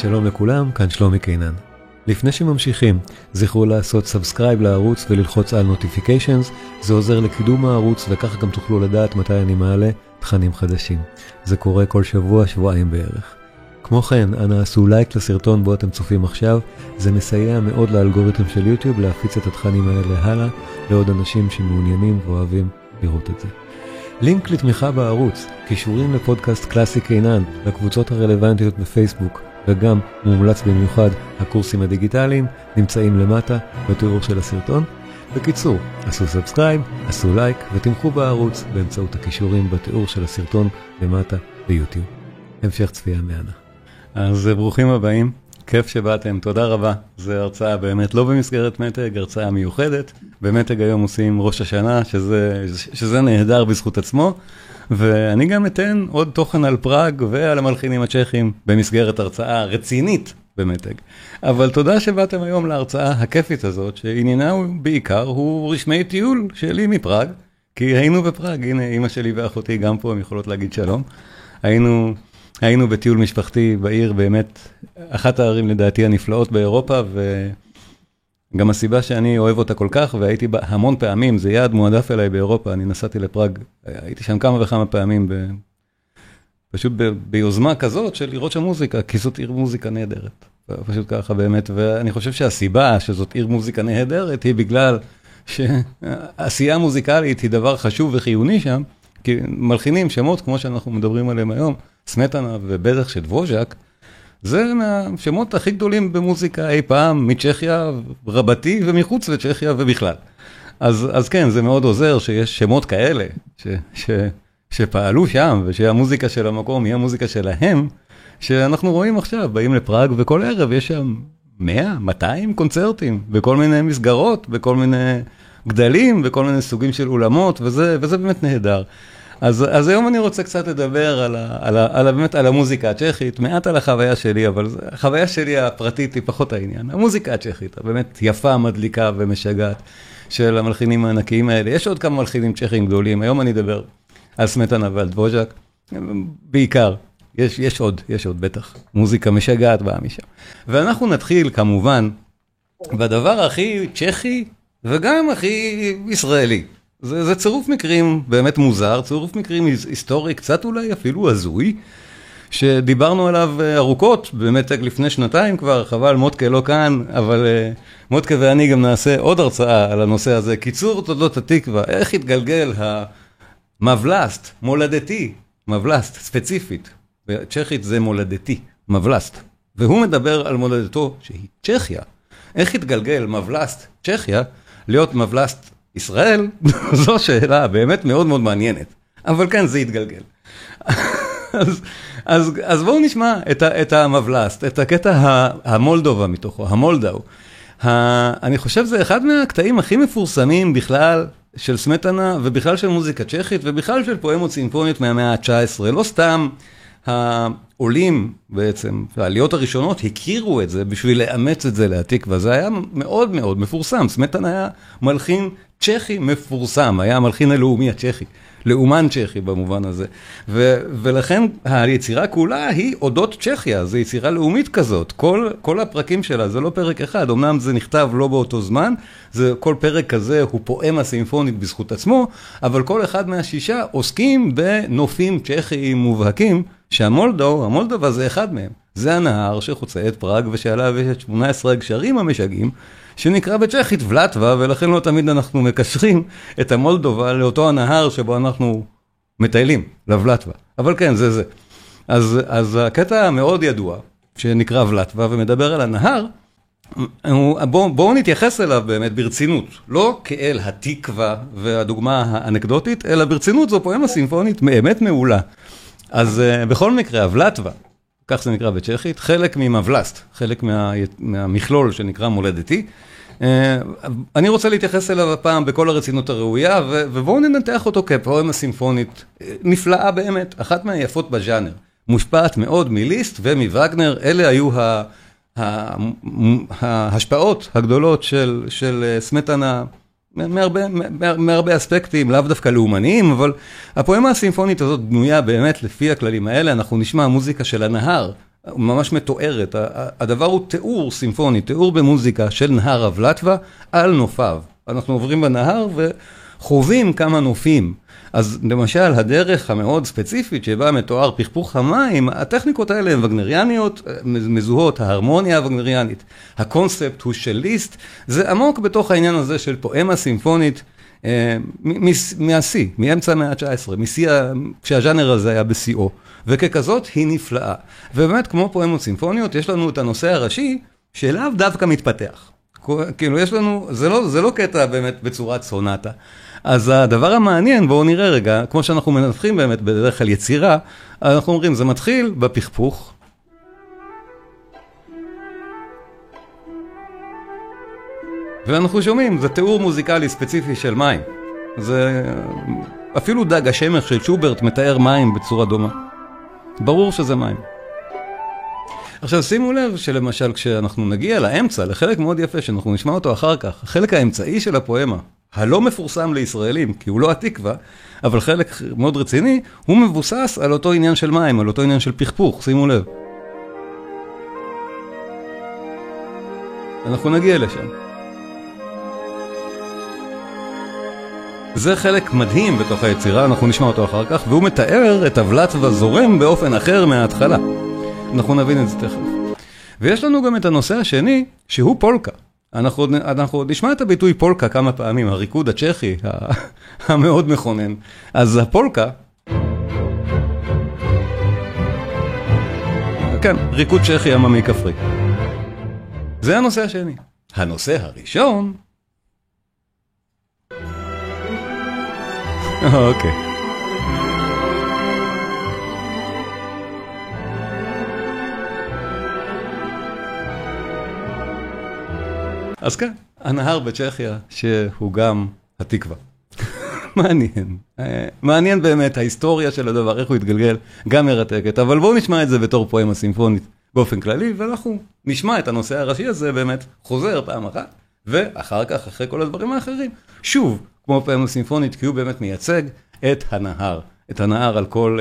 שלום לכולם, כאן שלומי קינן. לפני שממשיכים, זכרו לעשות סאבסקרייב לערוץ וללחוץ על נוטיפיקיישנס, זה עוזר לקידום הערוץ וכך גם תוכלו לדעת מתי אני מעלה תכנים חדשים. זה קורה כל שבוע, שבועיים בערך. כמו כן, אנא עשו לייק לסרטון בו אתם צופים עכשיו, זה מסייע מאוד לאלגוריתם של יוטיוב להפיץ את התכנים האלה הלאה לעוד אנשים שמעוניינים ואוהבים לראות את זה. לינק לתמיכה בערוץ, קישורים לפודקאסט קלאסי קינן, לקבוצות הרלוונטיות בפייסבוק, וגם מומלץ במיוחד הקורסים הדיגיטליים, נמצאים למטה בתיאור של הסרטון. בקיצור, עשו סאבסקרייב, עשו לייק ותמכו בערוץ באמצעות הקישורים בתיאור של הסרטון למטה ביוטיוב. המשך צפייה מהנה. אז ברוכים הבאים, כיף שבאתם, תודה רבה. זו הרצאה באמת לא במסגרת מתג, הרצאה מיוחדת. במתג היום עושים ראש השנה, שזה נהדר בזכות עצמו. ואני גם אתן עוד תוכן על פראג ועל המלחינים הצ'כים במסגרת הרצאה רצינית במתג. אבל תודה שבאתם היום להרצאה הכיפית הזאת, שעניינה בעיקר הוא רשמי טיול שלי מפראג, כי היינו בפראג, הנה אמא שלי ואחותי גם פה, הם יכולות להגיד שלום. היינו בטיול משפחתי בעיר, באמת אחת הערים לדעתי הנפלאות באירופה, וגם הסיבה שאני אוהב אותה כל כך, והייתי בה המון פעמים, זה יעד מועדף אליי באירופה, אני נסעתי לפראג, הייתי שם כמה וכמה פעמים, פשוט ביוזמה כזאת של לראות שם מוזיקה, כי זאת עיר מוזיקה נהדרת, פשוט ככה באמת, ואני חושב שהסיבה שזאת עיר מוזיקה נהדרת, היא בגלל שעשייה מוזיקלית היא דבר חשוב וחיוני שם, כי מלחינים שמות כמו שאנחנו מדברים עליהם היום, סמטנה ובטח של דבוז'ק, זה מהשמות הכי גדולים במוזיקה אי פעם, מצ'כיה רבתי ומחוץ לצ'כיה ובכלל. אז כן, זה מאוד עוזר שיש שמות כאלה שפעלו שם, ושהמוזיקה של המקום היא המוזיקה שלהם, שאנחנו רואים עכשיו, באים לפראג וכל ערב יש שם 100, 200 קונצרטים, בכל מיני מסגרות, בכל מיני גדלים, בכל מיני סוגים של אולמות, וזה באמת נהדר. אז היום אני רוצה קצת לדבר באמת על המוזיקה הצ'כית, מעט על החוויה שלי, אבל החוויה שלי הפרטית היא פחות העניין. המוזיקה הצ'כית, באמת יפה, מדליקה ומשגעת של המלחינים הענקיים האלה. יש עוד כמה מלחינים צ'כים גדולים, היום אני אדבר על סמטנה ועל דבוז'ק, בעיקר, יש עוד בטח, מוזיקה משגעת באה משם. ואנחנו נתחיל כמובן בדבר הכי צ'כי וגם הכי ישראלי. זה צירוף מקרים באמת מוזר, צירוף מקרים היסטורי, קצת אולי אפילו הזוי, שדיברנו עליו ארוכות, באמת לפני שנתיים כבר, חבל מוטקה לא כאן, אבל מוטקה ואני גם נעשה עוד הרצאה על הנושא הזה. קיצור תולדות התקווה, איך התגלגל המבלסט, מולדתי, מבלסט ספציפית, בצ'כית זה מולדתי, מבלסט, והוא מדבר על מולדתו שהיא צ'כיה. איך התגלגל מבלסט צ'כיה להיות מבלסט ישראל? זו שאלה באמת מאוד מאוד מעניינת. אבל כן, זה יתגלגל. אז בואו נשמע את המבלסט, את הקטע המולדובה מתוכו, המולדאו. אני חושב זה אחד מהקטעים הכי מפורסמים בכלל של סמטנה, ובכלל של מוזיקה צ'כית, ובכלל של פואמות סימפוניות מהמאה ה-19. לא סתם העולים בעצם, העליות הראשונות, הכירו את זה בשביל לאמץ את זה להתקווה. זה היה מאוד מאוד מפורסם. סמטנה היה מלחין צ'כי מפורסם, היה המלחין הלאומי הצ'כי, לאומן צ'כי במובן הזה. ולכן היצירה כולה היא אודות צ'כיה, זו יצירה לאומית כזאת. כל הפרקים שלה, זה לא פרק אחד, אמנם זה נכתב לא באותו זמן, כל פרק כזה הוא פואמה סימפונית בזכות עצמו, אבל כל אחד מהשישה עוסקים בנופים צ'כיים מובהקים, שהמולדובה זה אחד מהם. זה הנהר שחוצה את פראג ושעליו יש 18 הגשרים המשגעים, שנקרא בצ'כית ולטווה, ולכן לא תמיד אנחנו מקשרים את המולדובה לאותו הנהר שבו אנחנו מטיילים, לוולטווה. אבל כן, זה. אז הקטע המאוד ידוע, שנקרא ולטווה ומדבר על הנהר, בואו נתייחס אליו באמת ברצינות, לא כאל התקווה והדוגמה האנקדוטית, אלא ברצינות זו פואמה סימפונית באמת מעולה. אז בכל מקרה, הוולטווה, כך זה נקרא בצ'כית, חלק ממבלסט, חלק מהמכלול שנקרא מולדתי. אני רוצה להתייחס אליו הפעם בכל הרצינות הראויה, ובואו ננתח אותו כפואמה סימפונית נפלאה באמת, אחת מהיפות בז'אנר. מושפעת מאוד מליסט ומווגנר, אלה היו ההשפעות הגדולות של סמטנה, מהרבה אספקטים, לאו דווקא לאומניים, אבל הפואמה הסימפונית הזאת בנויה באמת לפי הכללים האלה, אנחנו נשמע מוזיקה של הנהר, ממש מתוארת. הדבר הוא תיאור סימפוני, תיאור במוזיקה של נהר הוולטווה על נופיו. אנחנו עוברים בנהר וחווים כמה נופים. אז למשל, הדרך המאוד ספציפית שבה מתואר פכפוך המים, הטכניקות האלה הן וגנריאניות, מזוהות, ההרמוניה הווגנריאנית. הקונספט הוא של ליסט, זה עמוק בתוך העניין הזה של פואמה סימפונית, מהשיא, מאמצע המאה ה-19, כשהז'אנר הזה היה בשיאו, וככזאת היא נפלאה. ובאמת, כמו פואמות סימפוניות, יש לנו את הנושא הראשי, שאליו דווקא מתפתח. כאילו, יש לנו, זה לא קטע באמת בצורת סונטה. אז הדבר המעניין, בואו נראה רגע, כמו שאנחנו מנתחים באמת בדרך כלל יצירה, אנחנו אומרים, זה מתחיל בפכפוך, ואנחנו שומעים, זה תיאור מוזיקלי ספציפי של מים. זה אפילו דג השמש של שוברט מתאר מים בצורה דומה. ברור שזה מים. עכשיו שימו לב שלמשל כשאנחנו נגיע לאמצע, לחלק מאוד יפה שאנחנו נשמע אותו אחר כך, החלק האמצעי של הפואמה, הלא מפורסם לישראלים, כי הוא לא התקווה, אבל חלק מאוד רציני, הוא מבוסס על אותו עניין של מים, על אותו עניין של פכפוך, שימו לב. אנחנו נגיע לשם. זה חלק מדהים בתוך היצירה, אנחנו נשמע אותו אחר כך, והוא מתאר את הוולטווה זורם באופן אחר מההתחלה. אנחנו נבין את זה תכף. ויש לנו גם את הנושא השני, שהוא פולקה. אנחנו נשמע את הביטוי פולקה כמה פעמים, הריקוד הצ'כי, המאוד מכונן. אז הפולקה, כן, ריקוד צ'כי עממי כפרי. זה הנושא השני. הנושא הראשון, אוקיי. אז כן, הנהר בצ'כיה, שהוא גם התקווה. מעניין. מעניין באמת, ההיסטוריה של הדבר, איך הוא התגלגל, גם מרתקת. אבל בואו נשמע את זה בתור פואמה סימפונית באופן כללי, ואנחנו נשמע את הנושא הראשי הזה באמת חוזר פעם אחת, ואחר כך, אחרי כל הדברים האחרים, שוב, כמו פואמה סימפונית, כי הוא באמת מייצג את הנהר. את הנהר על כל,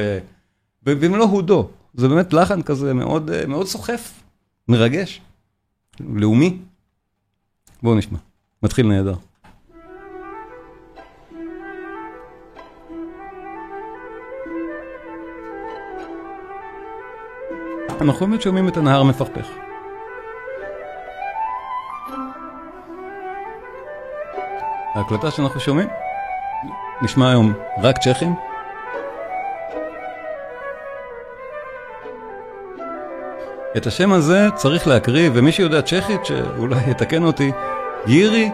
במלוא הודו. זה באמת לחן כזה מאוד, מאוד סוחף, מרגש, לאומי. בואו נשמע. מתחיל נהדר. אנחנו באמת שומעים את הנהר מפכפך. ההקלטה שאנחנו שומעים נשמע היום רק צ'כים. את השם הזה צריך להקריא, ומי שיודע צ'כית שאולי יתקן אותי, יירי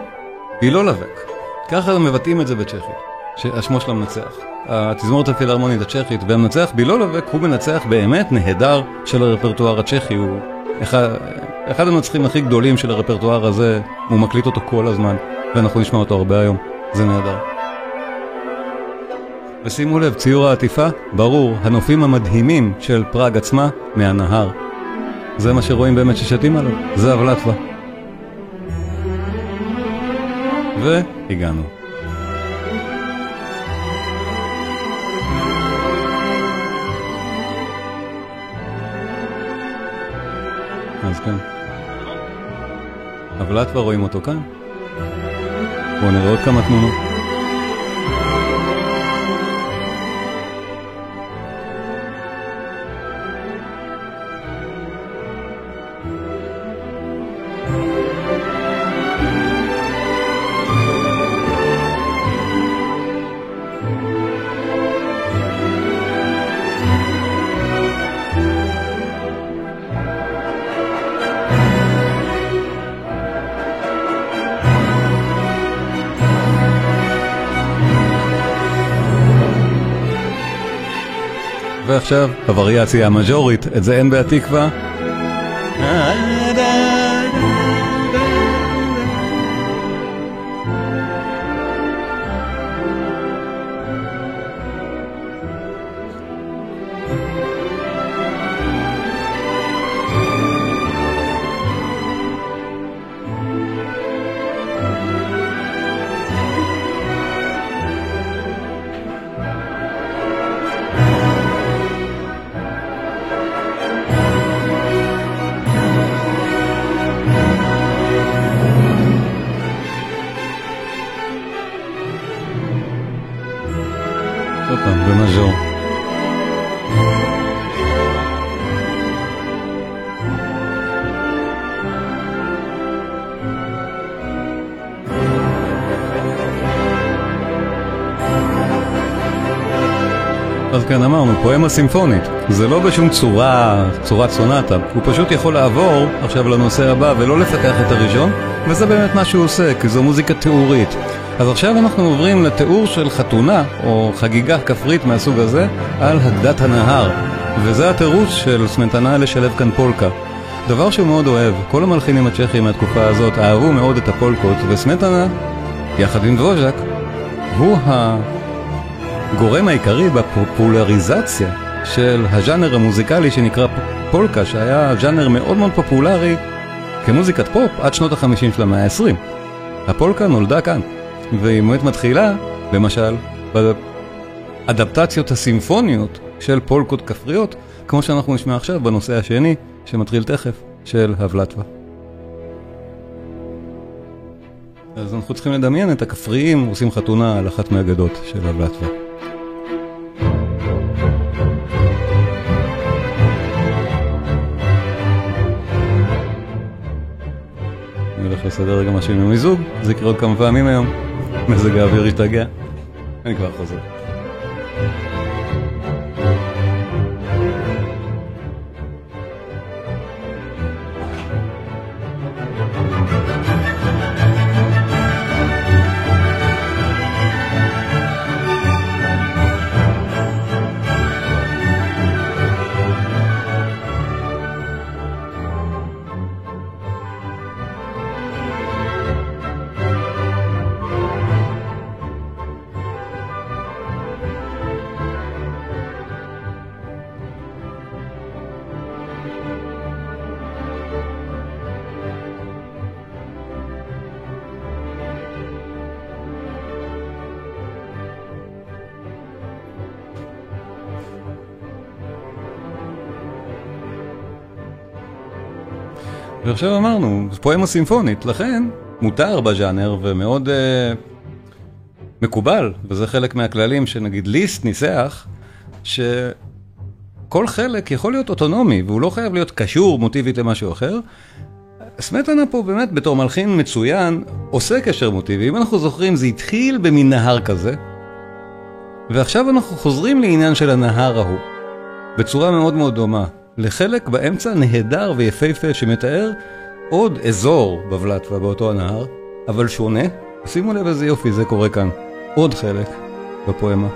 בילולבק. ככה מבטאים את זה בצ'כית, שהשמו של המנצח. התזמורת הפילהרמונית הצ'כית, והמנצח בילולבק הוא מנצח באמת נהדר של הרפרטואר הצ'כי. הוא אחד המנצחים הכי גדולים של הרפרטואר הזה, הוא מקליט אותו כל הזמן, ואנחנו נשמע אותו הרבה היום. זה נהדר. ושימו לב, ציור העטיפה, ברור, הנופים המדהימים של פראג עצמה מהנהר. זה מה שרואים באמת ששתים עליו, זה הוולטווה. והגענו. אז כן. הוולטווה רואים אותו כאן. בואו נראה עוד כמה תמונות. ועכשיו, הווריאציה המז'ורית, את זה אין בהתקווה. עוד פעם, במז'ור. אז כן, אמרנו, פואמה סימפונית. זה לא בשום צורת סונטה. הוא פשוט יכול לעבור עכשיו לנושא הבא ולא לפתח את הראשון, וזה באמת מה שהוא עושה, כי זו מוזיקה תיאורית. אז עכשיו אנחנו עוברים לתיאור של חתונה, או חגיגה כפרית מהסוג הזה, על הגדת הנהר. וזה התירוץ של סמטנה לשלב כאן פולקה. דבר שהוא מאוד אוהב. כל המלחינים הצ'כים מהתקופה הזאת אהבו מאוד את הפולקות, וסמטנה, יחד עם דבוז'ק, הוא הגורם העיקרי בפופולריזציה של הז'אנר המוזיקלי שנקרא פולקה, שהיה ז'אנר מאוד מאוד פופולרי כמוזיקת פופ עד שנות ה-50 של המאה ה-20. הפולקה נולדה כאן, והיא באמת מתחילה, למשל, באדפטציות הסימפוניות של פולקות כפריות, כמו שאנחנו נשמע עכשיו בנושא השני, שמתחיל תכף, של הוולטווה. אז אנחנו צריכים לדמיין את הכפריים עושים חתונה על אחת מהאגדות של הוולטווה. אני הולך לסדר רגע משהו עם המיזוג, זה יקרה עוד כמה פעמים היום. מזג האוויר ישתגע. אני כבר חוזר. ועכשיו אמרנו, פואמה סימפונית, לכן מותר בז'אנר ומאוד מקובל, וזה חלק מהכללים שנגיד ליסט ניסח, שכל חלק יכול להיות אוטונומי, והוא לא חייב להיות קשור מוטיבית למשהו אחר. סמטנה פה באמת בתור מלחין מצוין, עושה קשר מוטיבי. אם אנחנו זוכרים, זה התחיל במין נהר כזה, ועכשיו אנחנו חוזרים לעניין של הנהר ההוא, בצורה מאוד מאוד דומה. לחלק באמצע נהדר ויפהפה שמתאר עוד אזור בוולטווה באותו הנהר, אבל שונה. שימו לב איזה יופי זה קורה כאן. עוד חלק בפואמה.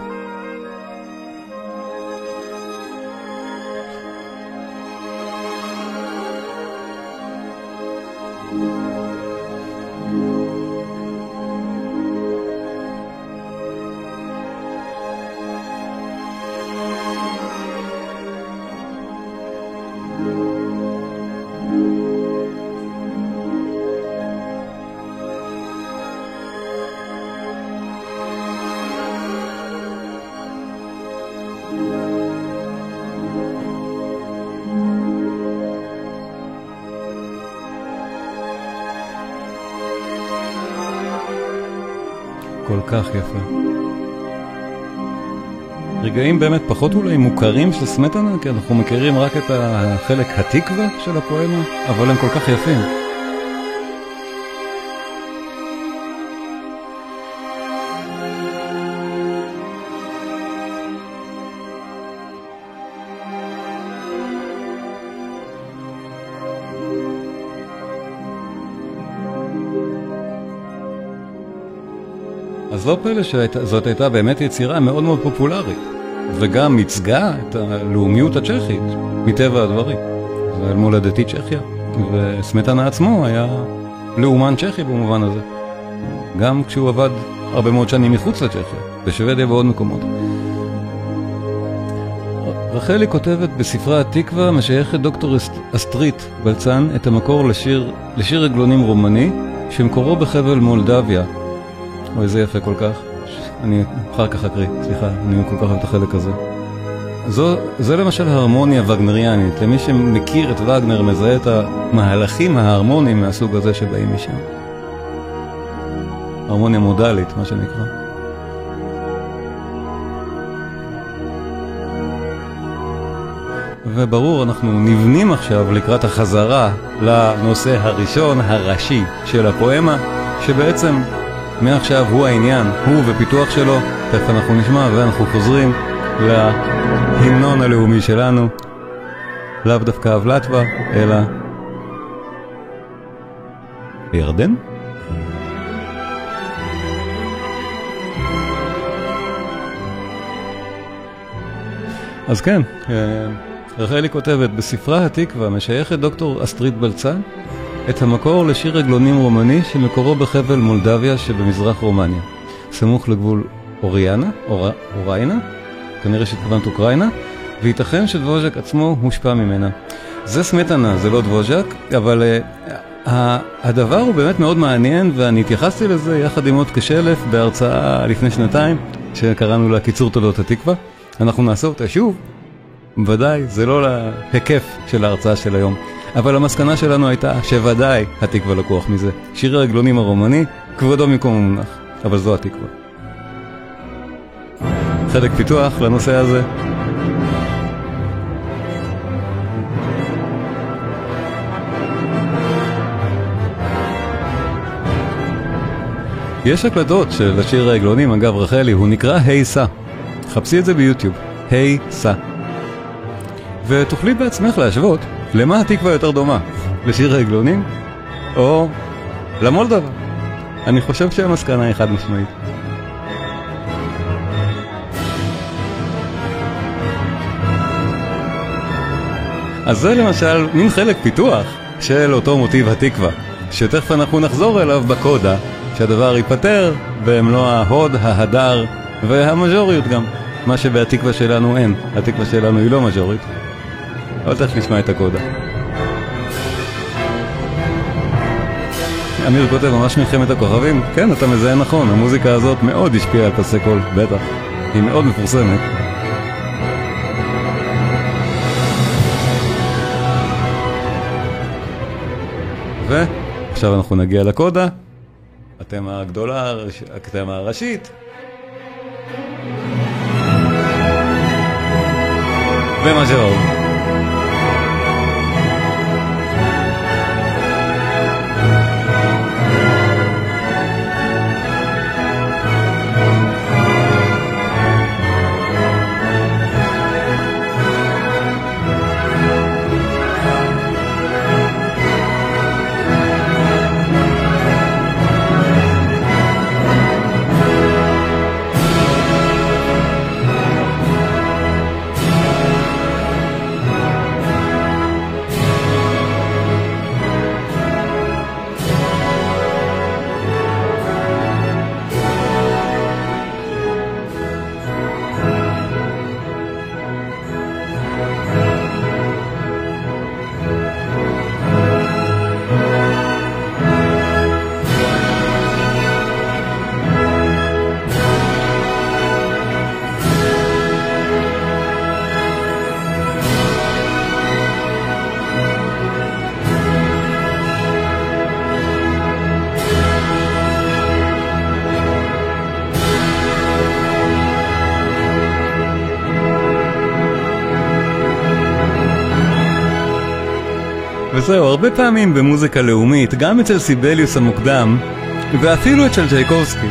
כל כך יפה. רגעים באמת פחות אולי מוכרים של סמטנה, כי אנחנו מכירים רק את החלק התקווה של הפואמה, אבל הם כל כך יפים. אז לא פלא שזאת הייתה באמת יצירה מאוד מאוד פופולרית, וגם מצגה את הלאומיות הצ'כית, מטבע הדברים. זה מולדתי צ'כיה, וסמטנה עצמו היה לאומן צ'כי במובן הזה. גם כשהוא עבד הרבה מאוד שנים מחוץ לצ'כיה, בשוודיה ועוד מקומות. רחלי כותבת בספרה התקווה, משייכת דוקטור אסטרית בלצן את המקור לשיר רגלונים רומני, שמקורו בחבל מולדביה. אוי, זה יפה כל כך. אני אחר כך אקריא, סליחה, אני כל כך אוהב את החלק הזה. זה למשל הרמוניה וגנריאנית. למי שמכיר את וגנר מזהה את המהלכים ההרמוניים מהסוג הזה שבאים משם. הרמוניה מודלית, מה שנקרא. וברור, אנחנו נבנים עכשיו לקראת החזרה לנושא הראשון, הראשי של הפואמה, שבעצם מעכשיו הוא העניין, הוא ופיתוח שלו. תכף אנחנו נשמע ואנחנו חוזרים להמנון הלאומי שלנו, לאו דווקא ולטבה, אלא בירדן. אז כן, רחלי כותבת, בספרה התקווה משייכת דוקטור אסטרית בלצן את המקור לשיר עגלונים רומני שמקורו בחבל מולדביה שבמזרח רומניה, סמוך לגבול אוריינה, כנראה שהתכוונת אוקראינה, וייתכן שדבוז'ק עצמו הושפע ממנה. זה סמטנה, זה לא דבוז'ק, אבל הדבר הוא באמת מאוד מעניין, ואני התייחסתי לזה יחד עם עוד כשלף בהרצאה לפני שנתיים, שקראנו לה קיצור תולדות התקווה. אנחנו נעשה אותה שוב, ודאי, זה לא להיקף של ההרצאה של היום, אבל המסקנה שלנו הייתה שוודאי התקווה לקוח מזה. שיר העגלונים הרומני, כבודו מקום המונח, אבל זו התקווה. חלק פיתוח לנושא הזה. יש הקלטות של השיר העגלונים, אגב רחלי, הוא נקרא היי סה. חפשי את זה ביוטיוב, היי סה. ותוכלי בעצמך להשוות למה התקווה יותר דומה, לשיר העגלונים או למולדובה. אני חושב שהמסקנה היא חד משמעית. אז זה למשל מין חלק פיתוח של אותו מוטיב התקווה, שתכף אנחנו נחזור אליו בקודה, שהדבר ייפטר במלוא ההוד, ההדר והמז'וריות גם. מה שבהתקווה שלנו אין, התקווה שלנו היא לא מז'ורית. אבל תכף נשמע את הקודה. אמיר כותב, ממש מלחמת הכוכבים. כן, אתה מזהה נכון, המוזיקה הזאת מאוד השפיעה על פסי קול, בטח. היא מאוד מפורסמת. ועכשיו אנחנו נגיע לקודה. התמה הגדולה, התמה הראשית. ומז'ור. וזהו, הרבה פעמים במוזיקה לאומית, גם אצל סיבליוס המוקדם, ואפילו אצל צ'ייקובסקי,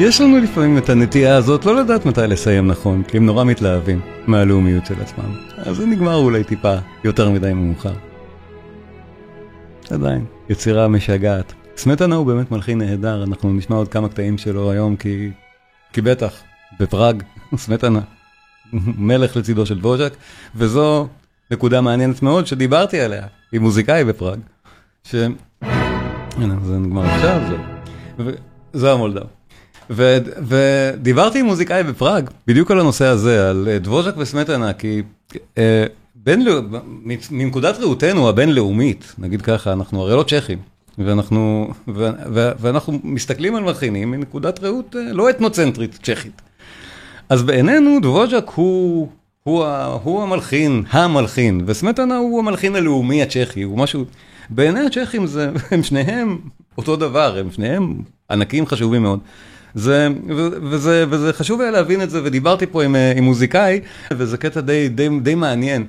יש לנו לפעמים את הנטייה הזאת לא לדעת מתי לסיים נכון, כי הם נורא מתלהבים מהלאומיות של עצמם. אז זה נגמר אולי טיפה יותר מדי מאוחר. עדיין, יצירה משגעת. סמטנה הוא באמת מלחין נהדר, אנחנו נשמע עוד כמה קטעים שלו היום, כי בטח, בפראג, סמטנה, מלך לצידו של דבוז'ק, וזו נקודה מעניינת מאוד שדיברתי עליה, עם מוזיקאי בפראג, הנה, זה נגמר עכשיו, זה המולדב. ודיברתי עם מוזיקאי בפראג, בדיוק על הנושא הזה, על דבוז'ק וסמטנה, כי מנקודת ראותנו הבינלאומית, נגיד ככה, אנחנו הרי לא צ'כים, ואנחנו מסתכלים על מלחינים מנקודת ראות לא אתנוצנטרית צ'כית. אז בעינינו דבוז'ק הוא המלחין, וסמטנה הוא המלחין הלאומי הצ'כי, הוא משהו, בעיני הצ'כים הם שניהם אותו דבר, הם שניהם ענקים חשובים מאוד. וזה חשוב היה להבין את זה, ודיברתי פה עם מוזיקאי, וזה קטע די מעניין.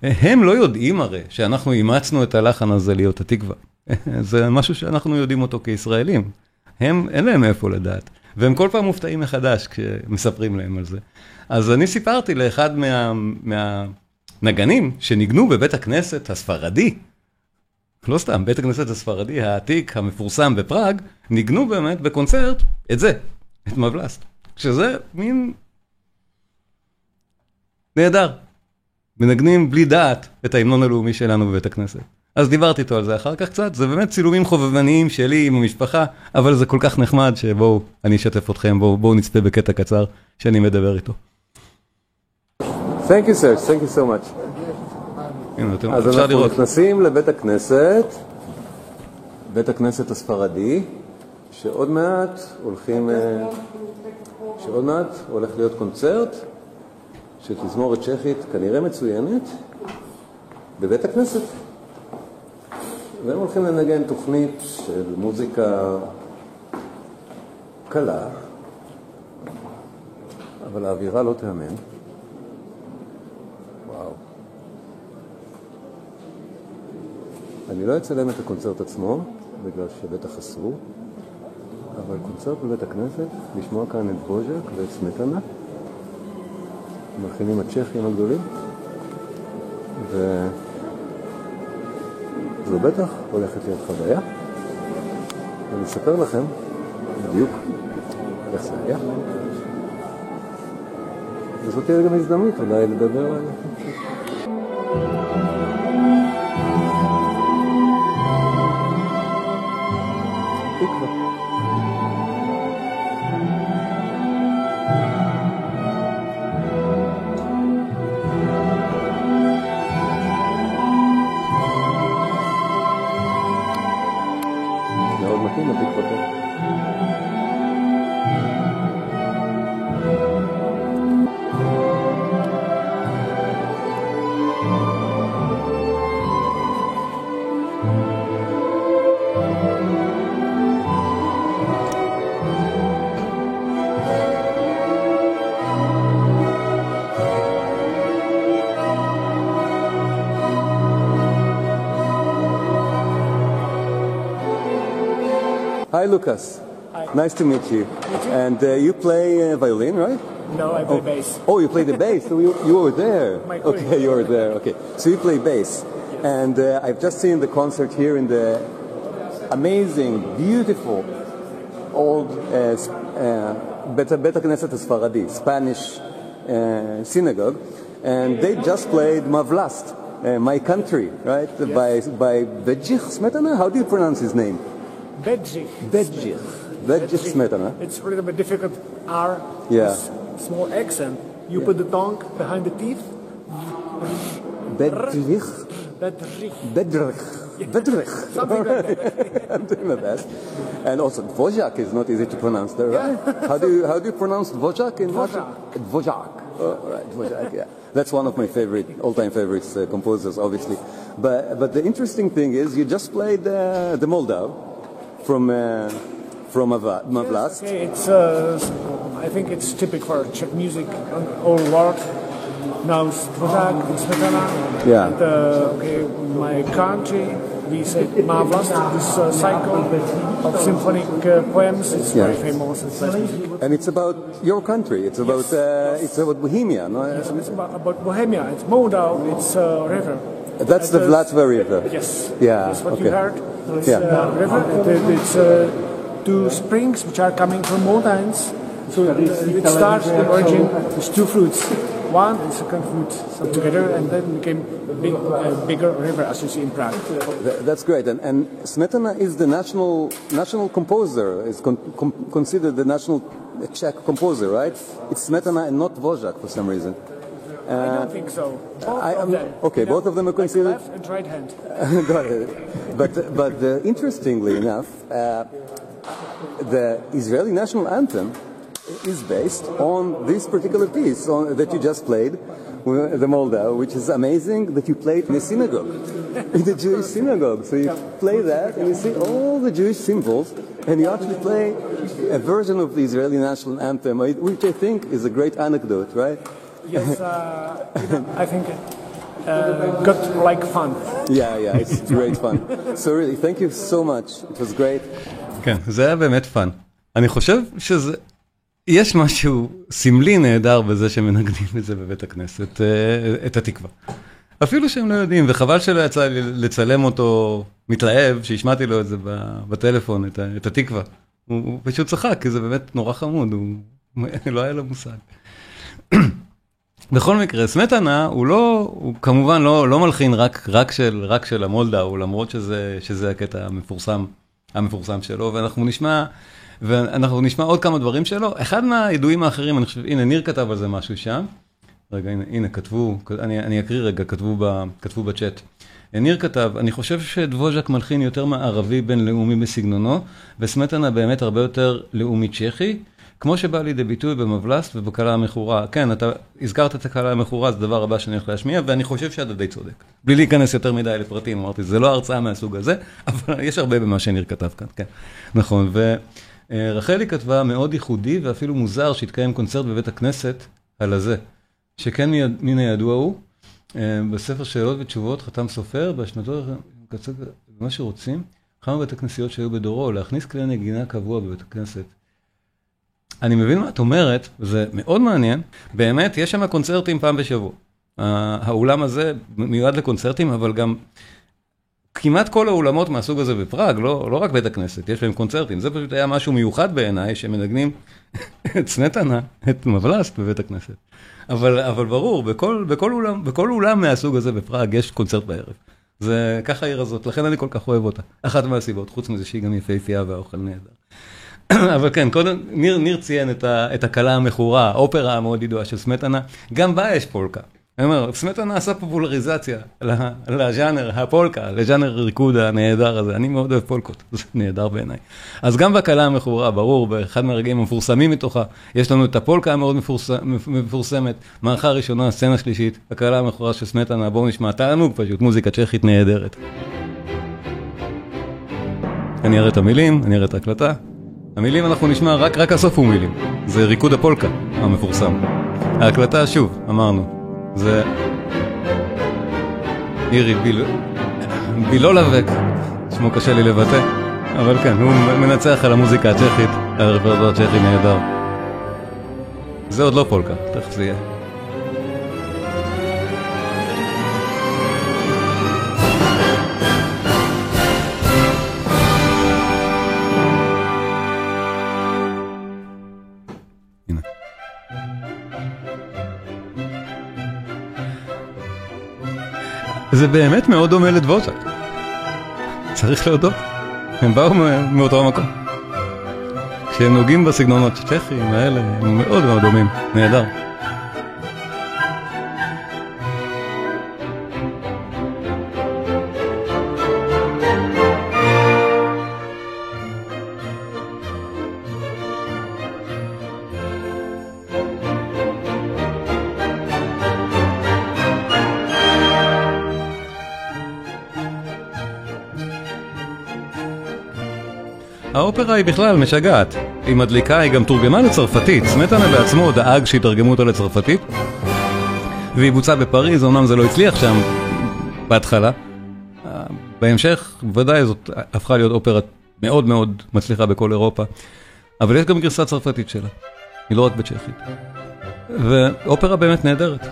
הם לא יודעים הרי שאנחנו אימצנו את הלחן הזה להיות התקווה. זה משהו שאנחנו יודעים אותו כישראלים. אין להם איפה לדעת. והם כל פעם מופתעים מחדש כשמספרים להם על זה. אז אני סיפרתי לאחד מהנגנים שניגנו בבית הכנסת הספרדי, לא סתם, בית הכנסת הספרדי העתיק המפורסם בפראג, ניגנו באמת בקונצרט את זה, את מבלסט. שזה מין נהדר. מנגנים בלי דעת את ההמנון הלאומי שלנו בבית הכנסת. אז דיברתי איתו על זה אחר כך קצת, זה באמת צילומים חובבניים שלי עם המשפחה, אבל זה כל כך נחמד שבואו, אני אשתף אתכם, בואו נצפה בקטע קצר שאני מדבר איתו. Thank you sir, thank you so much. אז אנחנו נכנסים לבית הכנסת, בית הכנסת הספרדי, שעוד מעט הולך להיות קונצרט של תזמורת צ'כית כנראה מצוינת בבית הכנסת. והם הולכים לנגן תוכנית של מוזיקה קלה, אבל האווירה לא תאמן. וואו. אני לא אצלם את הקונצרט עצמו, בגלל שבטח אסור, אבל קונצרט בבית הכנסת, לשמוע כאן את ווז'ק ואת סמטנה, המלחינים הצ'כים הגדולים, זו בטח הולכת להיות חוויה. אני אספר לכם בדיוק איך זה היה. וזאת תהיה גם הזדמנות אולי לדבר על זה. תקווה. Hi, Lucas. Hi. Nice to meet you. And you play violin, right? No, I play bass. Oh, you play the bass. So you were there. Okay, you were there. Okay. So you play bass. Yes. And I've just seen the concert here in the amazing, beautiful, old Beta Knesset Sfaradi, Spanish synagogue. And they just played Mavlast, My Country, right? Yes. By Bedjich Smetana. How do you pronounce his name? Bedjich Smetana. It's a little bit difficult. R. Yeah. Small accent. You put the tongue behind the teeth. Bedrich. Something like that. I'm doing my best. And also, Dvořák is not easy to pronounce there, right? Yeah. How do you pronounce Dvořák in Russian? Dvořák. Oh, right, Dvořák, yeah. That's one of my all-time favorites composers, obviously. But the interesting thing is, you just played the Moldau from Mavlast. Yes, okay, it's I think it's typical for Czech music. All world knows Dvořák and Smetana. Yeah. And, okay, my country, we say Mavlast, this cycle of symphonic poems. It's very famous. It's and it's about your country. It's about Bohemia, no? Yes, it's about Bohemia. It's Moldau. It's river. That's the Vlatva River. Yes. Yeah. That's what okay. you heard. It's river. It's two springs which are coming from mountains. So it starts the origin with two fruits, one and second fruit together, and then became bigger river as you see in Prague. That's great. And Smetana is the national composer. Is considered the national Czech composer, right? It's Smetana and not Dvořák for some reason. I don't think so. Both of them. Okay, both of them are considered. Like left and right hand. Got it. But interestingly enough, the Israeli national anthem is based on this particular piece that you just played, the Moldau, which is amazing that you played in a synagogue, in the Jewish synagogue. So you play that and you see all the Jewish symbols, and you actually play a version of the Israeli national anthem, which I think is a great anecdote, right? Yes, I think got like fun. Yeah, it's great fun. So really, thank you so much. It was great. כן, זה היה באמת פן. אני חושב שזה, יש משהו סמלי נהדר בזה שמנגנים את זה בבית הכנסת, את התקווה. אפילו שהם לא יודעים, וחבל שלא יצא לי לצלם אותו מתלהב, שהשמעתי לו את זה בטלפון, את התקווה. הוא פשוט צחק, כי זה באמת נורא חמוד, הוא לא היה לו מושג. בכל מקרה, סמטנה הוא כמובן לא מלחין רק של המולדאו, למרות שזה הקטע המפורסם שלו, ואנחנו נשמע עוד כמה דברים שלו. אחד מהידועים האחרים, אני חושב, הנה, ניר כתב על זה משהו שם. רגע, הנה, כתבו, אני אקריא רגע, כתבו בצ'אט. ניר כתב, אני חושב שדבוז'ק מלחין יותר מערבי בינלאומי בסגנונו, וסמטנה באמת הרבה יותר לאומי צ'כי, כמו שבא לידי ביטוי במבלסט ובקלה המכורה. כן, אתה הזכרת את הקלה המכורה, זה דבר הבא שאני הולך להשמיע, ואני חושב שאתה די צודק. בלי להיכנס יותר מדי לפרטים, אמרתי, זה לא הרצאה מהסוג הזה, אבל יש הרבה במה שניר כתב כאן, כן. נכון, ורחלי כתבה מאוד ייחודי ואפילו מוזר שהתקיים קונצרט בבית הכנסת על הזה, שכן מן הידוע הוא, בספר שאלות ותשובות חתם סופר, בהשנתו מה שרוצים, כמה בית הכנסיות שהיו בדורו, להכניס כלי נגינה קבוע בבית הכנסת. אני מבין מה את אומרת, זה מאוד מעניין, באמת יש שם קונצרטים פעם בשבוע. האולם הזה מיועד לקונצרטים, אבל גם כמעט כל האולמות מהסוג הזה בפראג, לא רק בית הכנסת, יש להם קונצרטים. זה פשוט היה משהו מיוחד בעיניי, שמנגנים את סמטנה, את מבלסט בבית הכנסת. אבל ברור, בכל אולם מהסוג הזה בפראג יש קונצרט בערב. זה ככה העיר הזאת, לכן אני כל כך אוהב אותה. אחת מהסיבות, חוץ מזה שהיא גם יפהפייה והאוכל נהדר. אבל כן, קודם, ניר ציין את הקלה המכורה, האופרה המאוד ידועה של סמטנה, גם בה יש פולקה. אני אומר, סמטנה עשה פופולריזציה לז'אנר הפולקה, לז'אנר ריקוד הנהדר הזה. אני מאוד אוהב פולקות, זה נהדר בעיניי. אז גם בקלה המכורה, ברור, באחד מהרגעים המפורסמים מתוכה, יש לנו את הפולקה המאוד מפורסמת, מערכה ראשונה, סצנה שלישית, הקלה המכורה של סמטנה, בואו נשמע, תענוג פשוט, מוזיקה צ'כית נהדרת. אני אראה את המילים, אני אראה את ההקלטה. המילים אנחנו נשמע, רק הסוף הוא מילים. זה ריקוד הפולקה המפורסם. ההקלטה, שוב, אמרנו, זה אירי בילולבק, שמו קשה לי לבטא, אבל כן, הוא מנצח על המוזיקה הצ'כית, על הרפרטואר הצ'כי נהדר. זה עוד לא פולקה, תכף זה יהיה. זה באמת מאוד דומה לדבוז'ק. צריך להודות. הם באו מאותו המקום. כשהם נוגעים בסגנונות הצ'כיים האלה, הם מאוד מאוד דומים. נהדר. האופרה היא בכלל משגעת, היא מדליקה, היא גם תורגמה לצרפתית, סמטנה בעצמו דאג שיתרגמו אותה לצרפתית, והיא בוצעה בפריז, אמנם זה לא הצליח שם בהתחלה, בהמשך ודאי זאת הפכה להיות אופרה מאוד מאוד מצליחה בכל אירופה, אבל יש גם גרסה צרפתית שלה, היא לא רק בצ'כית, ואופרה באמת נהדרת.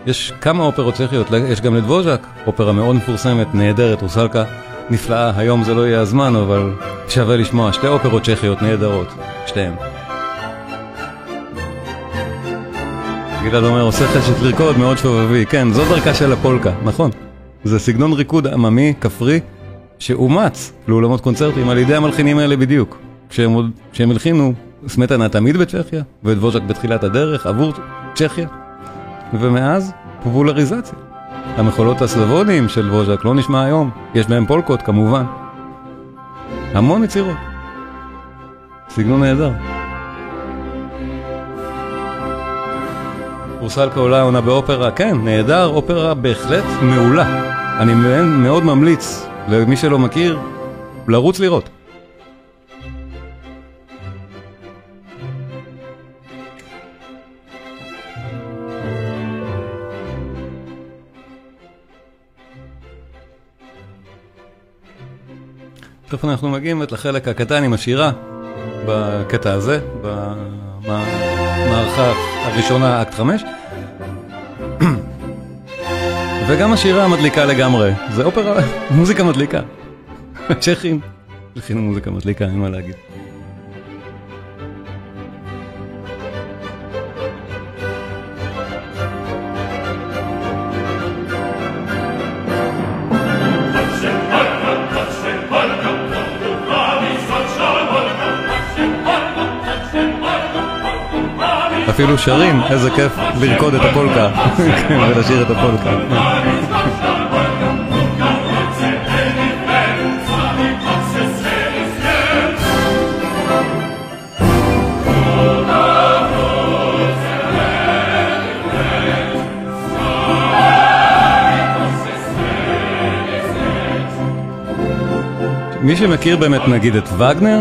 יש כמה אופרות צ'כיות, יש גם לדבוז'ק, אופרה מאוד מפורסמת, נהדרת, רוסלקה, נפלאה, היום זה לא יהיה הזמן, אבל שווה לשמוע, שתי אופרות צ'כיות נהדרות, שתיהן. גלעד אומר, עושה חשת לרקוד מאוד שובבי, כן, זו דרכה של הפולקה, נכון. זה סגנון ריקוד עממי, כפרי, שאומץ לאולמות קונצרטים על ידי המלחינים האלה בדיוק. כשהם הלחינו, סמטנה תמיד בצ'כיה, ודבוז'ק בתחילת הדרך, עבור צ'כיה, ומאז פופולריזציה. המחולות הסלבוניים של דבוז'ק לא נשמע היום, יש בהם פולקות כמובן. המון יצירות. סגנון נהדר. רוסלקה עולה עונה באופרה, כן, נהדר, אופרה בהחלט מעולה. אני מאוד ממליץ למי שלא מכיר, לרוץ לראות. תכף אנחנו מגיעים לחלק הקטן עם השירה, בקטע הזה, במערכה הראשונה, אקט 5. וגם השירה מדליקה לגמרי, זה אופרה, מוזיקה מדליקה. צ'כים, לכינו מוזיקה מדליקה, אין מה להגיד. אפילו שרים, איזה כיף לרקוד את הפולקה ולשיר את הפולקה. מי שמכיר באמת נגיד את וגנר,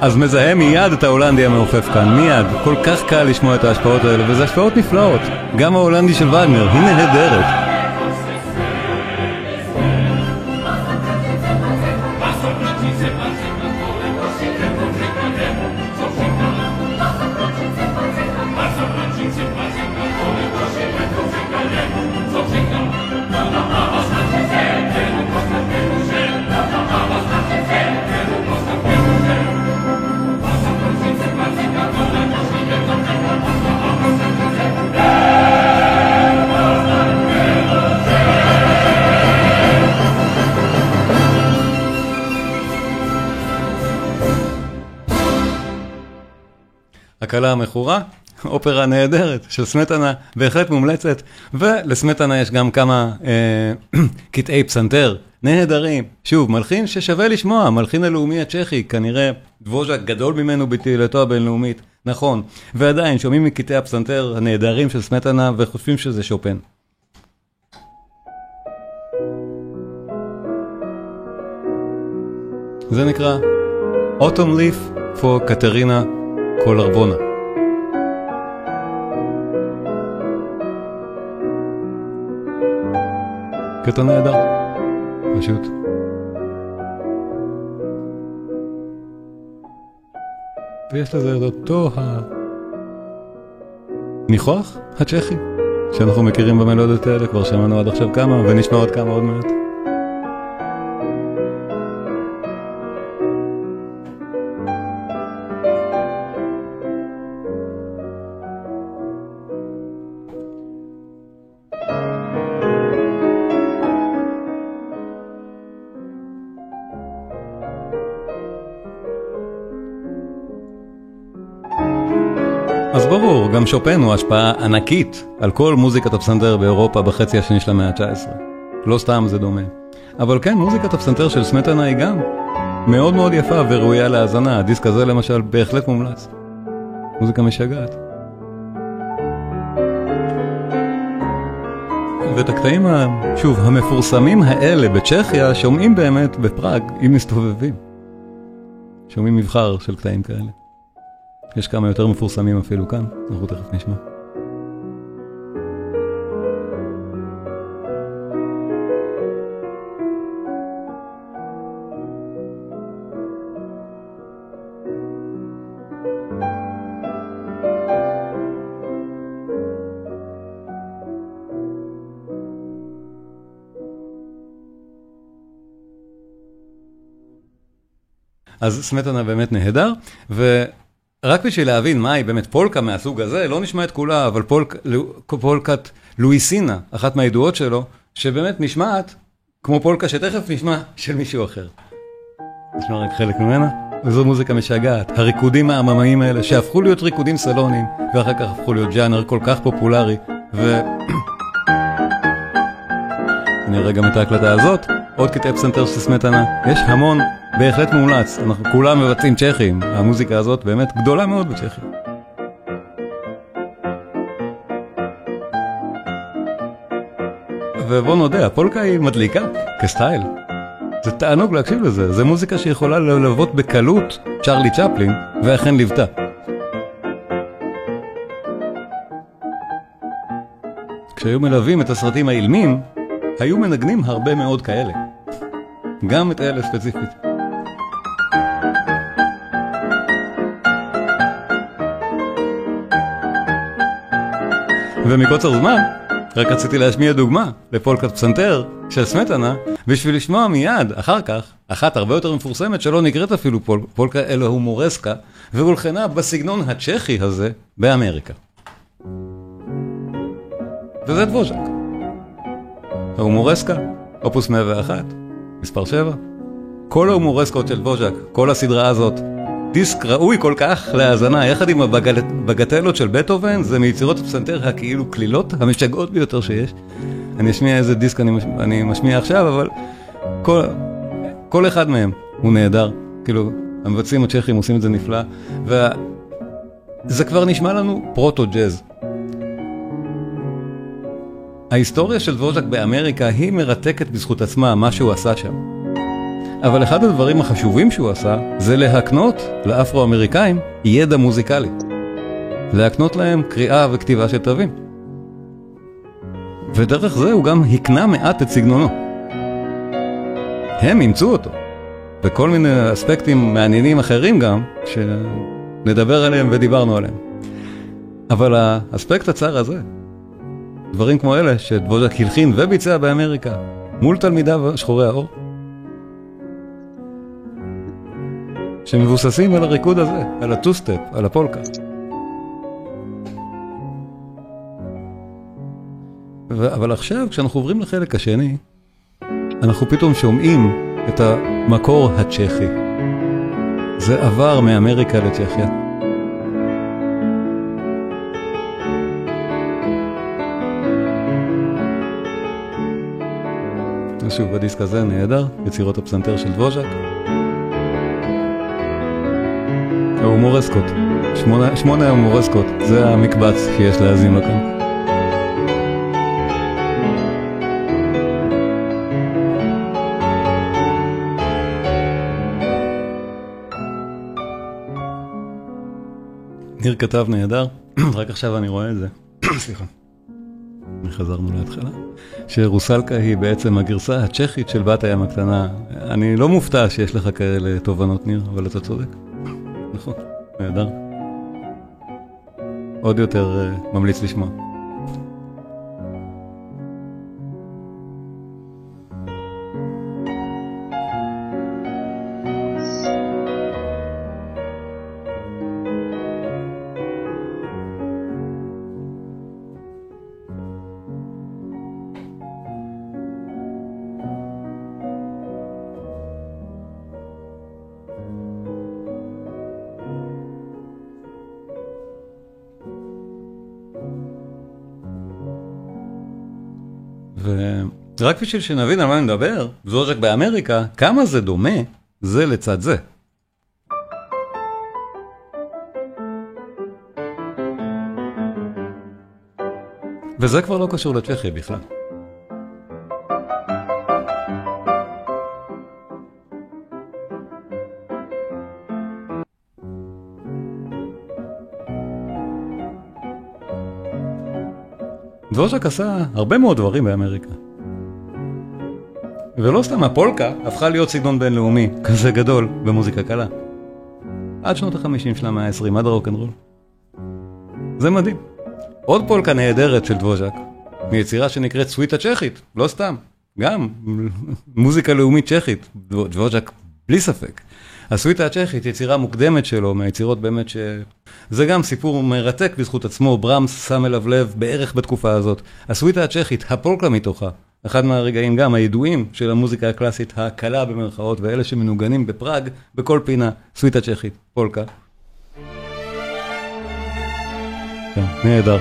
אז מזהה מיד את ההולנדי המעופף כאן, מיד. כל כך קל לשמוע את ההשפעות האלה, וזה השפעות נפלאות. גם ההולנדי של וגנר, היא נהדרת. הקלה המכורה, אופרה נהדרת של סמטנה, בהחלט מומלצת, ולסמטנה יש גם כמה קטעי פסנתר נהדרים. שוב, מלחין ששווה לשמוע, מלחין הלאומי הצ'כי, כנראה דבוז'ק גדול ממנו בתהילתו הבינלאומית, נכון, ועדיין שומעים מקטעי הפסנתר הנהדרים של סמטנה וחושבים שזה שופן. זה נקרא Autumn Leaf for קטרינה קולרבונה. קטע נהדר, פשוט. ויש לזה את אותו הניחוח הצ'כי, שאנחנו מכירים במלודיות האלה, כבר שמענו עד עכשיו כמה, ונשמע עוד כמה עוד מעט. אז ברור, גם שופן הוא השפעה ענקית על כל מוזיקת הפסנתר באירופה בחצי השני של המאה ה-19. לא סתם זה דומה. אבל כן, מוזיקת הפסנתר של סמטנה היא גם מאוד מאוד יפה וראויה להאזנה. הדיסק הזה למשל בהחלט מומלץ. מוזיקה משגעת. ואת הקטעים, שוב, המפורסמים האלה בצ'כיה שומעים באמת בפראג, אם מסתובבים. שומעים מבחר של קטעים כאלה. יש כמה יותר מפורסמים אפילו כאן, אנחנו תכף נשמע. אז סמטנה באמת נהדר, רק בשביל להבין מהי באמת פולקה מהסוג הזה, לא נשמע את כולה, אבל פולקת לואיסינה, אחת מהידועות שלו, שבאמת נשמעת כמו פולקה שתכף נשמע של מישהו אחר. נשמע רק חלק ממנה, וזו מוזיקה משגעת. הריקודים העממיים האלה שהפכו להיות ריקודים סלונים, ואחר כך הפכו להיות ג'אנר כל כך פופולרי, נראה גם את ההקלטה הזאת, עוד קטעי פסנתר של סמטנה, יש המון, בהחלט מומלץ, אנחנו כולם מבצעים צ'כים, המוזיקה הזאת באמת גדולה מאוד בצ'כים. ובוא נודה, הפולקה היא מדליקה, כסטייל. זה תענוג להקשיב לזה, זה מוזיקה שיכולה ללוות בקלות צ'רלי צ'פלין, ואכן לבטה. כשהיו מלווים את הסרטים האילמים, היו מנגנים הרבה מאוד כאלה. גם את אלה ספציפית. ומקוצר זמן, רק רציתי להשמיע דוגמה לפולקת פסנתר של סמטנה, בשביל לשמוע מיד, אחר כך, אחת הרבה יותר מפורסמת שלא נקראת אפילו פולקה, אלא הומורסקה, והולחנה בסגנון הצ'כי הזה באמריקה. וזה דבוז'ק. ההומורסקה, אופוס 101, מספר 7. כל ההומורסקות של דבוז'ק, כל הסדרה הזאת, דיסק ראוי כל כך להאזנה, יחד עם הבגטלות של בטהובן, זה מיצירות הפסנתר הכאילו כלילות, המשגעות ביותר שיש. אני אשמיע איזה דיסק אני משמיע עכשיו, אבל כל אחד מהם הוא נהדר. כאילו, המבצעים הצ'כים עושים את זה נפלא, וזה כבר נשמע לנו פרוטו-ג'אז. ההיסטוריה של דבוז'ק באמריקה היא מרתקת בזכות עצמה, מה שהוא עשה שם. אבל אחד הדברים החשובים שהוא עשה, זה להקנות לאפרו-אמריקאים ידע מוזיקלי. להקנות להם קריאה וכתיבה של תווים. ודרך זה הוא גם הקנה מעט את סגנונו. הם אימצו אותו. וכל מיני אספקטים מעניינים אחרים גם, שנדבר עליהם ודיברנו עליהם. אבל האספקט הצער הזה, דברים כמו אלה שדבוז'ק הלחין וביצע באמריקה, מול תלמידיו שחורי האור, שמבוססים על הריקוד הזה, על הטוסטפ, על הפולקה. אבל עכשיו, כשאנחנו עוברים לחלק השני, אנחנו פתאום שומעים את המקור הצ'כי. זה עבר מאמריקה לצ'כיה. ושוב, בדיסק הזה נהדר, יצירות הפסנתר של דבוז'ק. ההומורסקות, 8 ההומורסקות, זה המקבץ שיש להאזין לו כאן. ניר כתב נהדר, רק עכשיו אני רואה את זה. סליחה. חזרנו להתחלה. שרוסלקה היא בעצם הגרסה הצ'כית של בת הים הקטנה. אני לא מופתע שיש לך כאלה תובנות, ניר, אבל אתה צודק. נכון, נהדר. עוד יותר ממליץ לשמוע. ורק בשביל שנבין על מה אני מדבר, דבוז'ק באמריקה, כמה זה דומה זה לצד זה. וזה כבר לא קשור לצ'כיה בכלל. דבוז'ק עשה הרבה מאוד דברים באמריקה. ולא סתם הפולקה הפכה להיות סגנון בינלאומי כזה גדול במוזיקה קלה. עד שנות ה-50 של המאה ה-20, עד הרוק'נ'רול. זה מדהים. עוד פולקה נהדרת של דבוז'ק, מיצירה שנקראת סוויטה צ'כית, לא סתם. גם מוזיקה לאומית צ'כית, דבוז'ק בלי ספק. הסוויטה הצ'כית, יצירה מוקדמת שלו, מהיצירות באמת זה גם סיפור מרתק בזכות עצמו, ברמס שם אליו לב בערך בתקופה הזאת. הסוויטה הצ'כית, הפולקה מתוכה, אחד מהרגעים גם הידועים של המוזיקה הקלאסית, הקלה במרכאות, ואלה שמנוגנים בפראג, בכל פינה, סוויטה צ'כית, פולקה. כן, נהדר.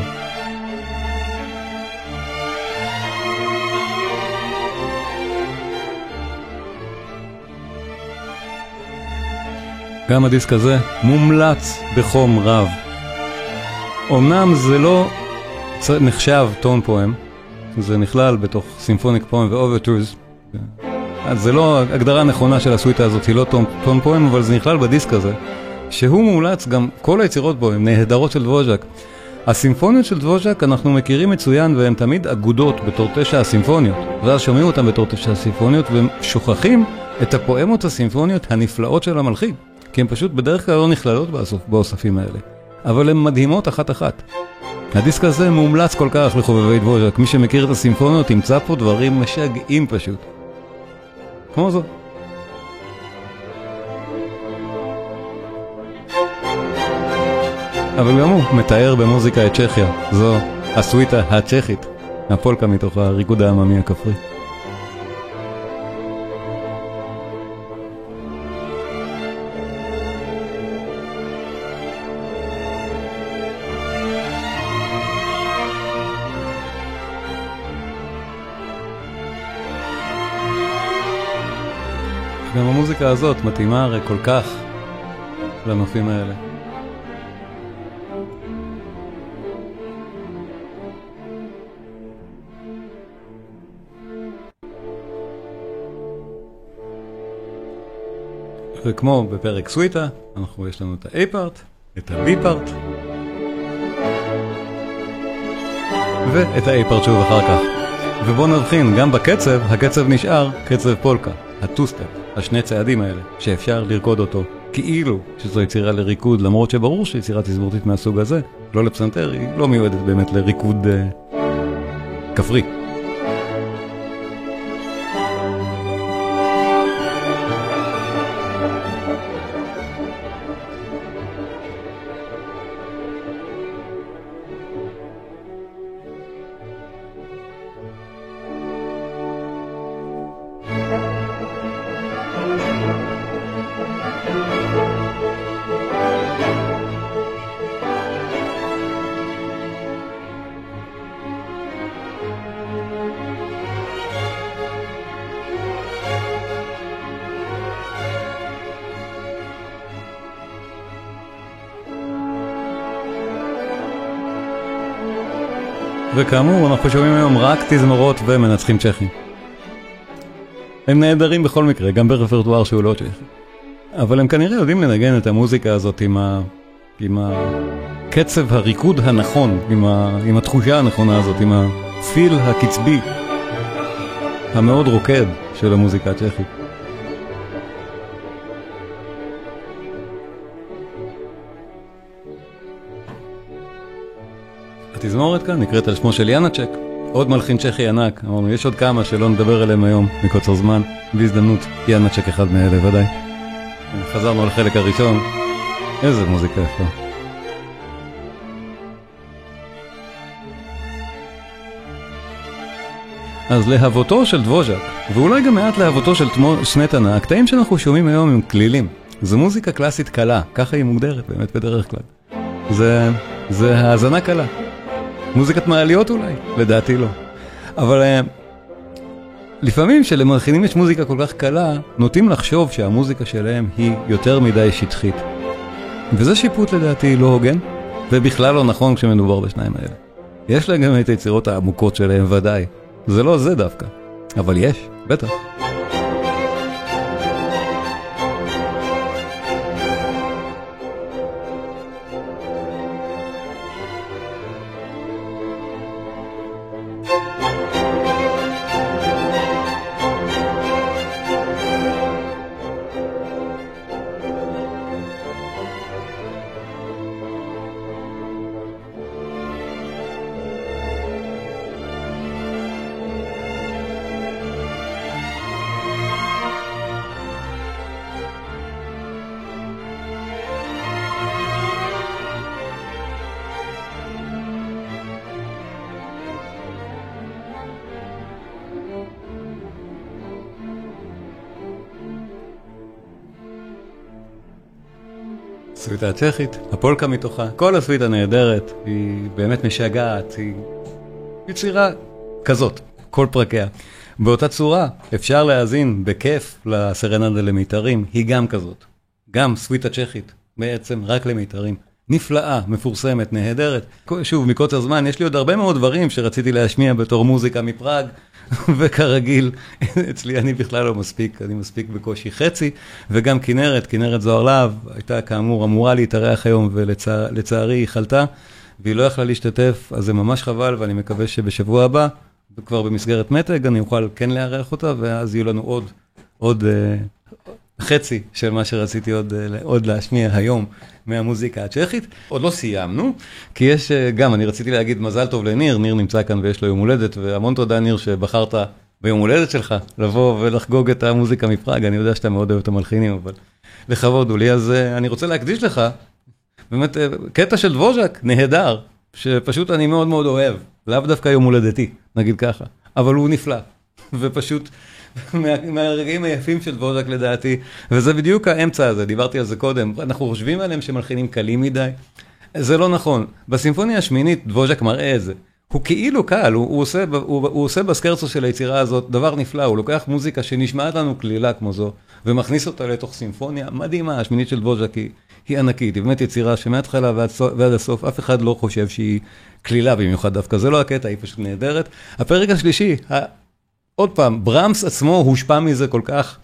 גם הדיסק הזה מומלץ בחום רב. אמנם זה לא נחשב טון פואם, זה נכלל בתוך סימפוניק פואם ואוברטורס. אז זה לא הגדרה נכונה של הסוויטה הזאת, היא לא טון פואם, אבל זה נכלל בדיסק הזה, שהוא מומלץ גם כל היצירות בו, הן נהדרות של דבוז'ק. הסימפוניות של דבוז'ק אנחנו מכירים מצוין, והן תמיד אגודות בתור 9 הסימפוניות, ואז שומעים אותן בתור 9 הסימפוניות, ושוכחים את הפואמות הסימפוניות הנפלאות של המלחין. כי הן פשוט בדרך כלל לא נכללות באוספים האלה. אבל הן מדהימות אחת-אחת. הדיסק הזה מומלץ כל כך לחובבי דבוז'ק. מי שמכיר את הסימפוניות ימצא פה דברים משגעים פשוט. כמו זאת. אבל גם הוא מתאר במוזיקה את צ'כיה. זו הסוויטה הצ'כית. הפולקה מתוך הריקוד העממי הכפרי. גם המוזיקה הזאת מתאימה הרי כל כך לנופים האלה. וכמו בפרק סוויטה, יש לנו את ה-A part, את ה-B part, ואת ה-A part שוב אחר כך. ובואו נבחין, גם בקצב, הקצב נשאר קצב פולקה, הטוסטפ, השני צעדים האלה, שאפשר לרקוד אותו כאילו שזו יצירה לריקוד, למרות שברור שיצירה תזמורתית מהסוג הזה, לא לפסנתר, היא לא מיועדת באמת לריקוד כפרי. וכאמור, אנחנו שומעים היום רק תזמורות ומנצחים צ'כים. הם נהדרים בכל מקרה, גם ברפרטואר שהוא לא צ'כי. אבל הם כנראה יודעים לנגן את המוזיקה הזאת עם הקצב הריקוד הנכון, עם התחושה הנכונה הזאת, עם הפיל הקצבי, המאוד רוקד של המוזיקה הצ'כית. התזמורת כאן נקראת על שמו של ינאצ'ק, עוד מלחין צ'כי ענק. אמרנו, יש עוד כמה שלא נדבר עליהם היום מקוצר זמן, בהזדמנות ינאצ'ק אחד מאלה ודאי. חזרנו לחלק הראשון, איזה מוזיקה יפה. אז להבותו של דבוז'ק, ואולי גם מעט להבותו של סמטנה, הקטעים שאנחנו שומעים היום הם כלילים. זו מוזיקה קלאסית קלה, ככה היא מוגדרת באמת בדרך כלל. זה האזנה קלה. מוזיקת מעליות אולי, לדעתי לא. אבל לפעמים שלמלחינים יש מוזיקה כל כך קלה, נוטים לחשוב שהמוזיקה שלהם היא יותר מדי שטחית. וזה שיפוט לדעתי לא הוגן, ובכלל לא נכון כשמדובר בשניים האלה. יש להם גם את היצירות העמוקות שלהם ודאי. זה לא זה דווקא, אבל יש, בטח. הסוויטה הצ'כית, הפולקה מתוכה, כל הסוויטה נהדרת, היא באמת משגעת, היא יצירה כזאת, כל פרקיה. באותה צורה אפשר להאזין בכיף לסרנדה למיתרים, היא גם כזאת. גם סוויטה צ'כית, בעצם רק למיתרים. נפלאה, מפורסמת, נהדרת. שוב, מקוצר זמן, יש לי עוד הרבה מאוד דברים שרציתי להשמיע בתור מוזיקה מפראג, וכרגיל, אצלי אני בכלל לא מספיק, אני מספיק בקושי חצי, וגם כנרת זוהר להב, הייתה כאמור אמורה להתארח היום, ולצערי היא חלתה, והיא לא יכלה להשתתף, אז זה ממש חבל, ואני מקווה שבשבוע הבא, כבר במסגרת מתג, אני אוכל כן לארח אותה, ואז יהיו לנו עוד חצי של מה שרציתי עוד להשמיע היום מהמוזיקה הצ'כית. עוד לא סיימנו, כי יש גם, אני רציתי להגיד מזל טוב לניר, ניר נמצא כאן ויש לו יום הולדת, והמון תודה ניר שבחרת ביום הולדת שלך לבוא ולחגוג את המוזיקה מפראג. אני יודע שאתה מאוד אוהב את המלחינים, אבל לכבוד הוא לי. אז אני רוצה להקדיש לך, באמת, קטע של דבוז'ק נהדר, שפשוט אני מאוד מאוד אוהב, לאו דווקא יום הולדתי, נגיד ככה, אבל הוא נפלא, ופשוט מהרגעים היפים של דבוז'ק לדעתי, וזה בדיוק האמצע הזה, דיברתי על זה קודם, אנחנו חושבים עליהם שמלחינים קלים מדי, זה לא נכון, בסימפוניה השמינית דבוז'ק מראה את זה, הוא כאילו קל, הוא עושה בסקרצו של היצירה הזאת דבר נפלא, הוא לוקח מוזיקה שנשמעת לנו כלילה כמו זו, ומכניס אותה לתוך סימפוניה מדהימה, השמינית של דבוז'ק היא ענקית, היא באמת יצירה שמההתחלה ועד הסוף אף אחד לא חושב שהיא כלילה במיוחד דווקא, זה לא הקטע, היא פשוט נהדרת. הפרק השלישי, עוד פעם, ברמס עצמו הושפע מזה כל כך,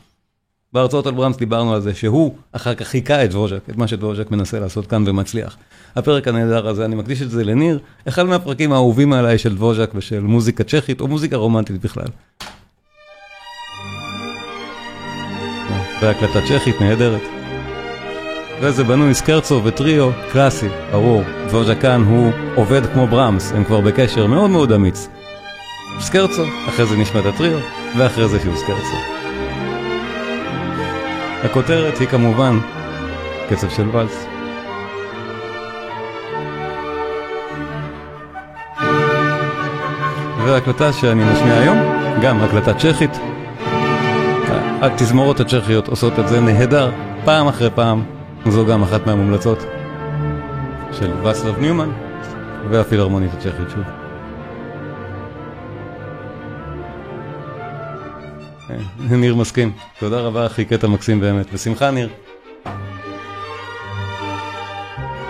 בהרצאות על ברמס דיברנו על זה, שהוא אחר כך חיכה את דבוז'ק, את מה שדבוז'ק מנסה לעשות כאן ומצליח. הפרק הנהדר הזה, אני מקדיש את זה לניר, אחד מהפרקים האהובים עליי של דבוז'ק ושל מוזיקה צ'כית או מוזיקה רומנטית בכלל. והקלטה צ'כית נהדרת. וזה בנוי סקרצו וטריו קלאסי, ברור. דבוז'ק כאן הוא עובד כמו ברמס, הם כבר בקשר מאוד מאוד אמיץ. סקרצו, אחרי זה נשמע את הטריו, ואחרי זה שהוא סקרצו. הכותרת היא כמובן קצב של ולס. וההקלטה שאני משמיע היום, גם הקלטה צ'כית. התזמורות הצ'כיות עושות את זה נהדר, פעם אחרי פעם. זו גם אחת מהמומלצות של ואסלב ניומן והפילהרמונית הצ'כית שוב. ניר מסכים, תודה רבה אחי, קטע מקסים באמת, בשמחה ניר.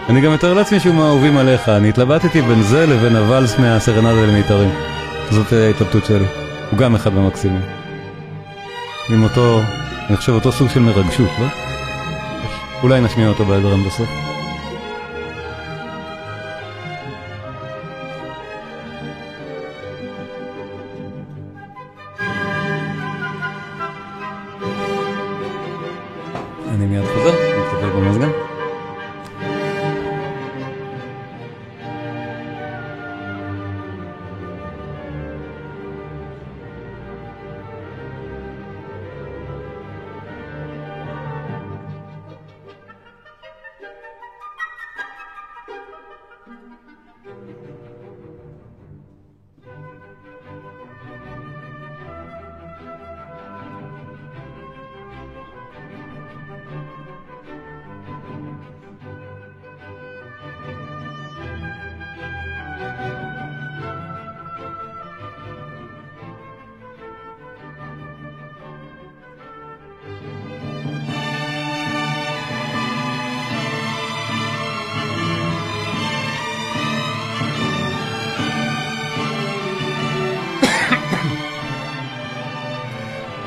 אני גם מתאר לעצמי שהוא מהאהובים עליך, אני התלבטתי בין זה לבין הוואלס מהסרנדה למיתרים, זאת ההתלבטות שלי, הוא גם אחד מהמקסימים. עם אותו, אני חושב אותו סוג של מרגשות, לא? אולי נשמיע אותו בהדרן בסוף. אני מיד חוזר, נטפל במזגן.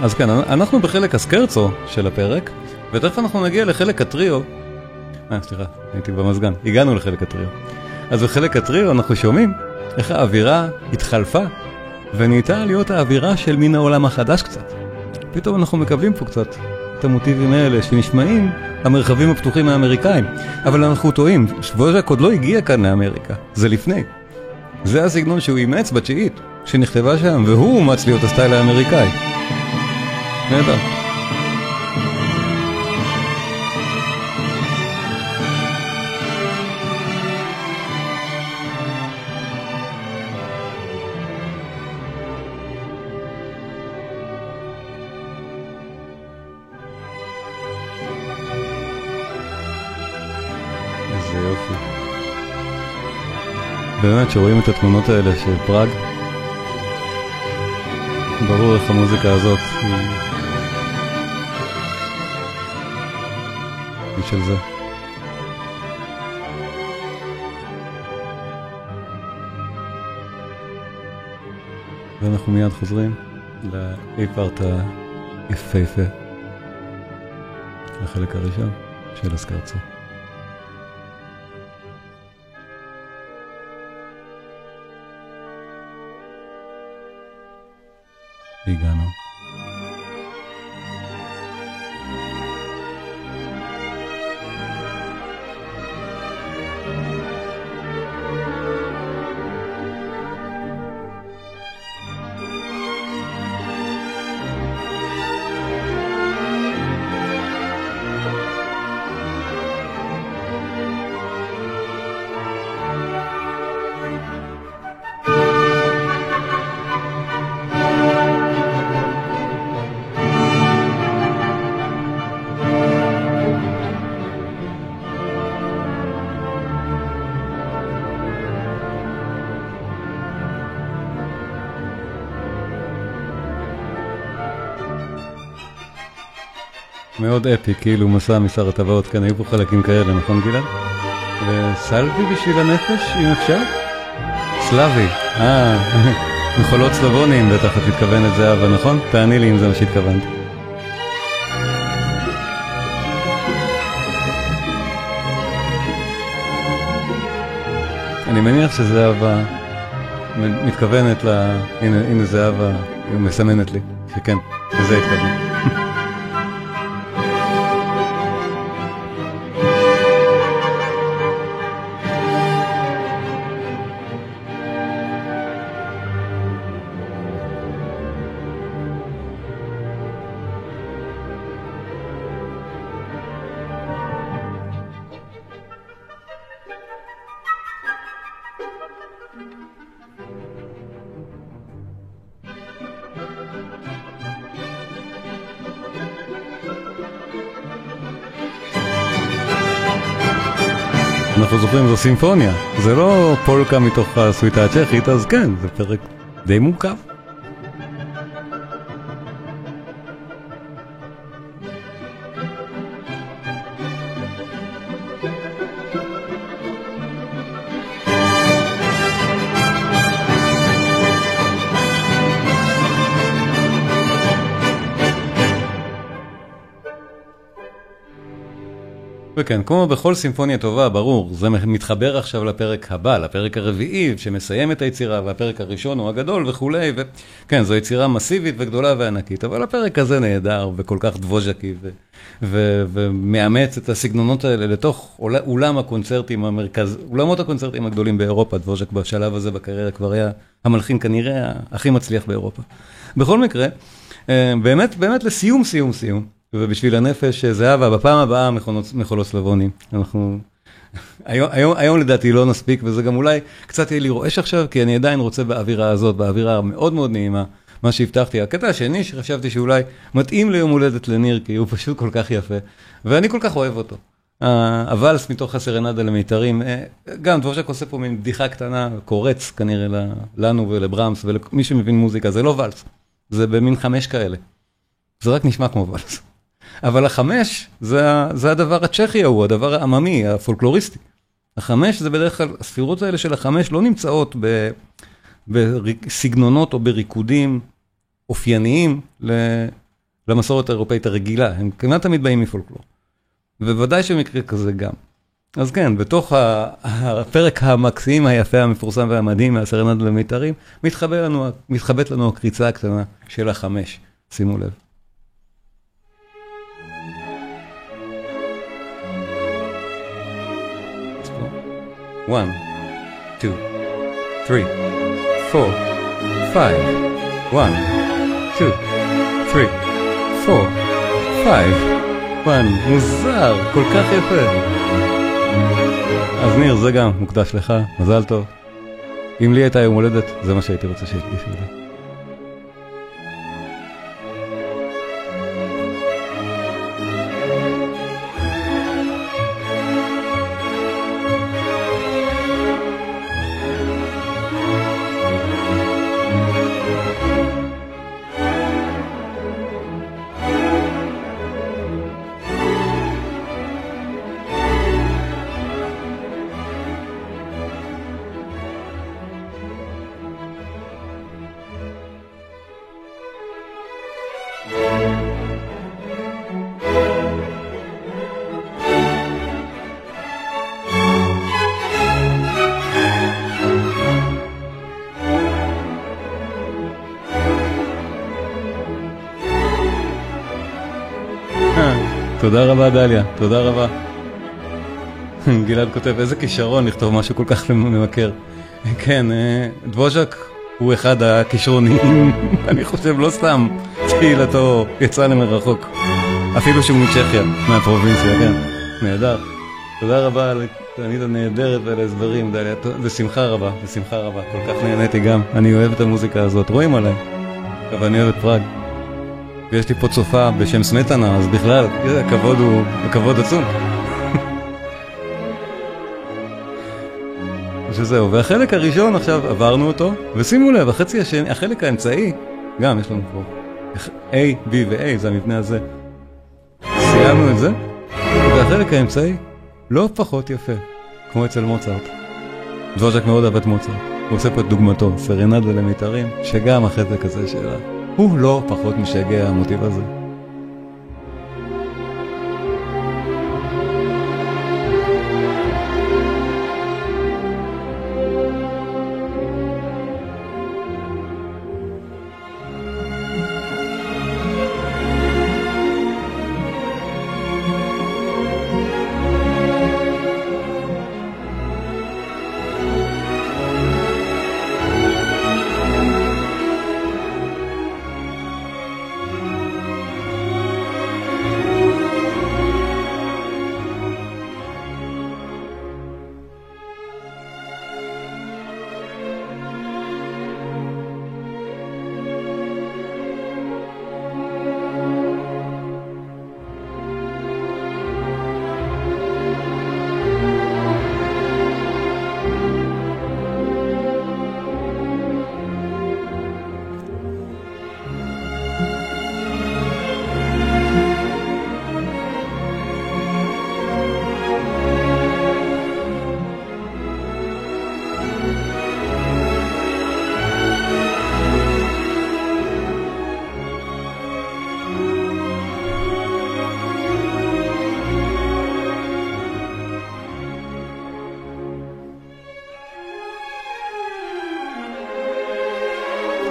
אז כן, אנחנו בחלק הסקרצו של הפרק, ותכף אנחנו נגיע לחלק הטריו. סליחה, הייתי במזגן. הגענו לחלק הטריו. אז בחלק הטריו אנחנו שומעים איך האווירה התחלפה, ונהייתה להיות האווירה של מין העולם החדש קצת. פתאום אנחנו מקבלים פה קצת את המוטיבים האלה שנשמעים המרחבים הפתוחים האמריקאים. אבל אנחנו טועים, דבוז'ק עוד לא הגיע כאן לאמריקה, זה לפני. זה הסגנון שהוא אימץ בתשיעית, שנכתבה שם, והוא אומץ להיות הסטייל האמריקאי. נהדר. איזה יופי. באמת שרואים את התמונות האלה של פראג, ברור איך המוזיקה הזאת היא של זה. ואנחנו מיד חוזרים לאי-פארט היפהפה, לחלק הראשון של הסקרצו. הגענו. מאוד אפי, כאילו מסע משר הטבעות, כאן היו פה חלקים כאלה, נכון גלעד? וסלבי בשביל הנפש, אם אפשר? סלאבי, מחולות סלבונים, בטח את מתכוונת זהבה, נכון? תעני לי אם זה מה שהתכוונת. אני מניח שזהבה מתכוונת הנה זהבה, היא מסמנת לי, שכן, לזה התכוונת. אנחנו זוכרים, זו סימפוניה, זה לא פולקה מתוך הסוויטה הצ'כית, אז כן, זה פרק די מורכב. וכן, כמו בכל סימפוניה טובה, ברור, זה מתחבר עכשיו לפרק הבא, לפרק הרביעי, שמסיים את היצירה, והפרק הראשון הוא הגדול וכולי, וכן, זו יצירה מסיבית וגדולה וענקית, אבל הפרק הזה נהדר וכל כך דבוז'קי, ומאמץ את הסגנונות האלה לתוך אולמות הקונצרטים הגדולים באירופה. דבוז'ק בשלב הזה בקריירה כבר היה המלחין כנראה הכי מצליח באירופה. בכל מקרה, באמת לסיום, ובשביל הנפש, זהבה, בפעם הבאה מחולות סלבונים. אנחנו, היום לדעתי לא נספיק, וזה גם אולי קצת יהיה לי רועש עכשיו, כי אני עדיין רוצה באווירה הזאת, באווירה מאוד מאוד נעימה, מה שהבטחתי. הקטע השני שחשבתי שאולי מתאים ליום הולדת לניר, כי הוא פשוט כל כך יפה, ואני כל כך אוהב אותו. הוואלס מתוך הסרנדה למיתרים, גם דבוז'ק עושה פה מין בדיחה קטנה, קורץ כנראה לנו ולברמס, ולמי שמבין מוזיקה, זה לא וואלס, זה במין 5 כאלה. זה רק נשמע כמו וואלס. אבל 5 זה הדבר הצ'כי הוא, הדבר העממי, הפולקלוריסטי. 5 זה בדרך כלל, הספירות האלה של 5 לא נמצאות בסגנונות או בריקודים אופייניים למסורת האירופאית הרגילה. הם כמעט תמיד באים מפולקלור. ובוודאי שמקרה כזה גם. אז כן, בתוך הפרק המקסים, היפה, המפורסם והמדהים מהסרנדה למיתרים, מתחבאת לנו הקריצה הקטנה של 5. שימו לב. 1, 2, 3, 4, 5. 1, 2, 3, 4, 5. 1, מוזר, כל כך יפה. אז ניר, זה גם מוקדש לך, מזל טוב. אם לי הייתה יום הולדת, זה מה שהייתי רוצה שיקדישו לי. תודה רבה דליה, תודה רבה. גלעד כותב, איזה כישרון לכתוב משהו כל כך ממכר. כן, דבוז'ק הוא אחד הכישרונים, אני חושב לא סתם, תהילתו יצא למרחוק. אפילו שהוא מצ'כיה, מהפרובינציה, כן. נהדר. תודה רבה על התענית הנהדרת ועל ההסברים, דליה. ושמחה רבה, ושמחה רבה. כל כך נהניתי גם. אני אוהב את המוזיקה הזאת, רואים עליי. אבל אני אוהב את פראג. ויש לי פה צופה בשם סמטנה, אז בכלל, הכבוד הוא הכבוד עצום. וזהו, והחלק הראשון עכשיו עברנו אותו, ושימו לב, החצי השני, החלק האמצעי, גם יש לנו פה A, B ו-A, זה המבנה הזה. סיימנו את זה, והחלק האמצעי לא פחות יפה, כמו אצל מוצרט. דבוז'ק מאוד אהב את מוצרט, הוא עושה פה את דוגמתו, סרנדה למיתרים, שגם החלק הזה שלה, הוא לא פחות משגע המוטיב הזה.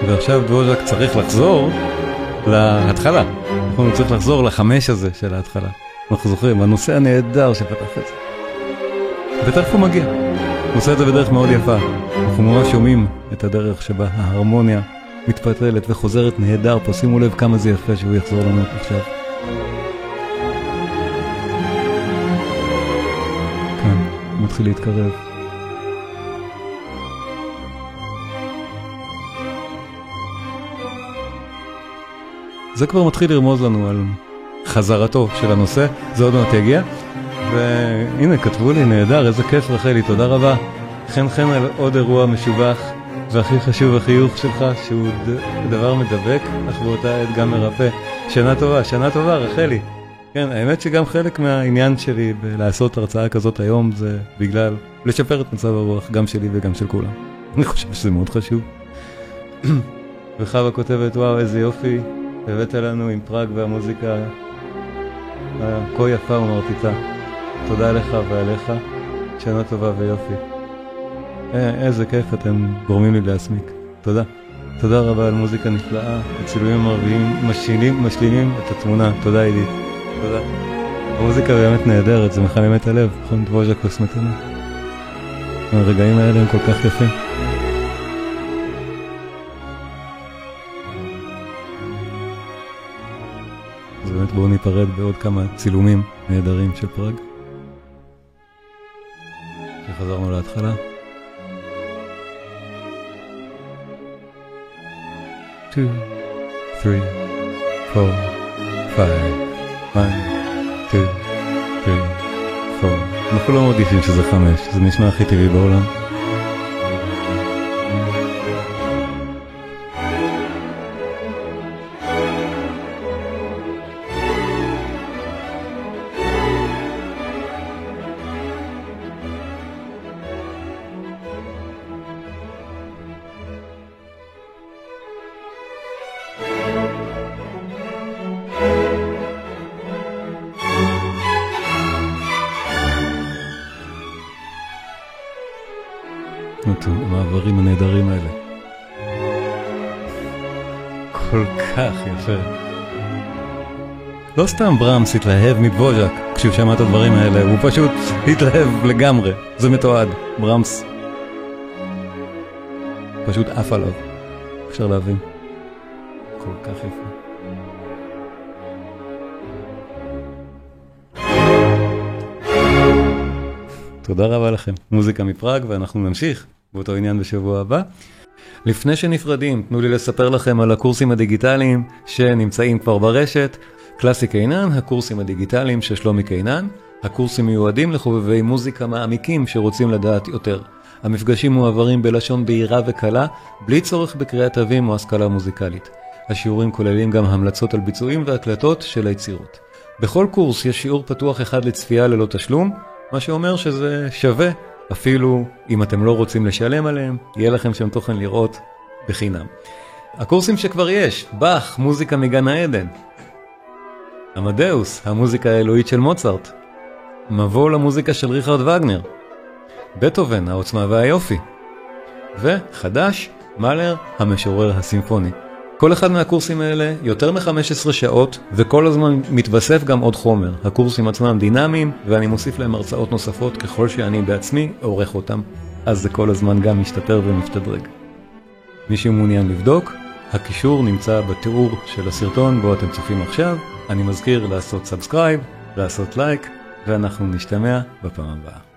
ועכשיו דבוז'ק צריך לחזור להתחלה. אנחנו צריך לחזור לחמש הזה של ההתחלה. אנחנו זוכרים, הנושא הנהדר שפתח את זה. ותכף הוא מגיע. הוא עושה את זה בדרך מאוד יפה. אנחנו ממש שומעים את הדרך שבה ההרמוניה מתפתלת וחוזרת נהדר. פה שימו לב כמה זה יפה שהוא יחזור לנו עכשיו. כאן, הוא מתחיל להתקרב. זה כבר מתחיל לרמוז לנו על חזרתו של הנושא, זה עוד מעט יגיע. והנה, כתבו לי, נהדר, איזה כיף רחלי, תודה רבה. חן על עוד אירוע משובח, והכי חשוב החיוך שלך, שהוא דבר מדבק, אך באותה עת גם מרפא. שנה טובה, רחלי. כן, האמת שגם חלק מהעניין שלי בלעשות הרצאה כזאת היום, זה בגלל לשפר את מצב הרוח, גם שלי וגם של כולם. אני חושב שזה מאוד חשוב. וחווה כותבת, וואו, איזה יופי. הבאת לנו עם פראג והמוזיקה כה יפה ומרטיטה. תודה לך ועליך, שנה טובה ויופי. איזה כיף אתם גורמים לי להסמיק. תודה. תודה רבה על מוזיקה נפלאה, הצילומים המרביים, משלימים את התמונה. תודה עידית. תודה. המוזיקה באמת נהדרת, זה מחמם את הלב, נכון? דבוז'ק קוסמטנו. הרגעים האלה הם כל כך יפים. אז באמת בואו ניפרד בעוד כמה צילומים נהדרים של פראג. שחזרנו להתחלה. 2, 3, 4, 5, 1, 2, 3, 4. אנחנו לא מרגישים שזה 5, זה נשמע הכי טבעי בעולם. המעברים הנהדרים האלה. כל כך יפה. לא סתם ברמס התלהב מדבוז'ק כשהוא שמע את הדברים האלה, הוא פשוט התלהב לגמרי. זה מתועד. ברמס פשוט עף עליו. אפשר להבין. כל כך יפה. תודה רבה לכם. מוזיקה מפראג, ואנחנו נמשיך באותו עניין בשבוע הבא. לפני שנפרדים, תנו לי לספר לכם על הקורסים הדיגיטליים שנמצאים כבר ברשת. קלאסי קינן, הקורסים הדיגיטליים של שלומי קינן. הקורסים מיועדים לחובבי מוזיקה מעמיקים שרוצים לדעת יותר. המפגשים מועברים בלשון בהירה וקלה, בלי צורך בקריאת תווים או השכלה מוזיקלית. השיעורים כוללים גם המלצות על ביצועים והקלטות של היצירות. בכל קורס יש שיעור פתוח אחד לצפייה ללא תשלום, מה שאומר שזה שווה, אפילו אם אתם לא רוצים לשלם עליהם, יהיה לכם שם תוכן לראות בחינם. הקורסים שכבר יש, באך, מוזיקה מגן העדן, עמדאוס, המוזיקה האלוהית של מוצרט, מבוא למוזיקה של ריכרד וגנר, בטהובן, העוצמה והיופי, וחדש, מאלר, המשורר הסימפוני. כל אחד מהקורסים האלה יותר מ-15 שעות, וכל הזמן מתווסף גם עוד חומר. הקורסים עצמם דינמיים, ואני מוסיף להם הרצאות נוספות ככל שאני בעצמי עורך אותם. אז זה כל הזמן גם משתפר ומשתדרג. מי שמעוניין לבדוק, הקישור נמצא בתיאור של הסרטון בו אתם צופים עכשיו. אני מזכיר לעשות סאבסקרייב, לעשות לייק, ואנחנו נשתמע בפעם הבאה.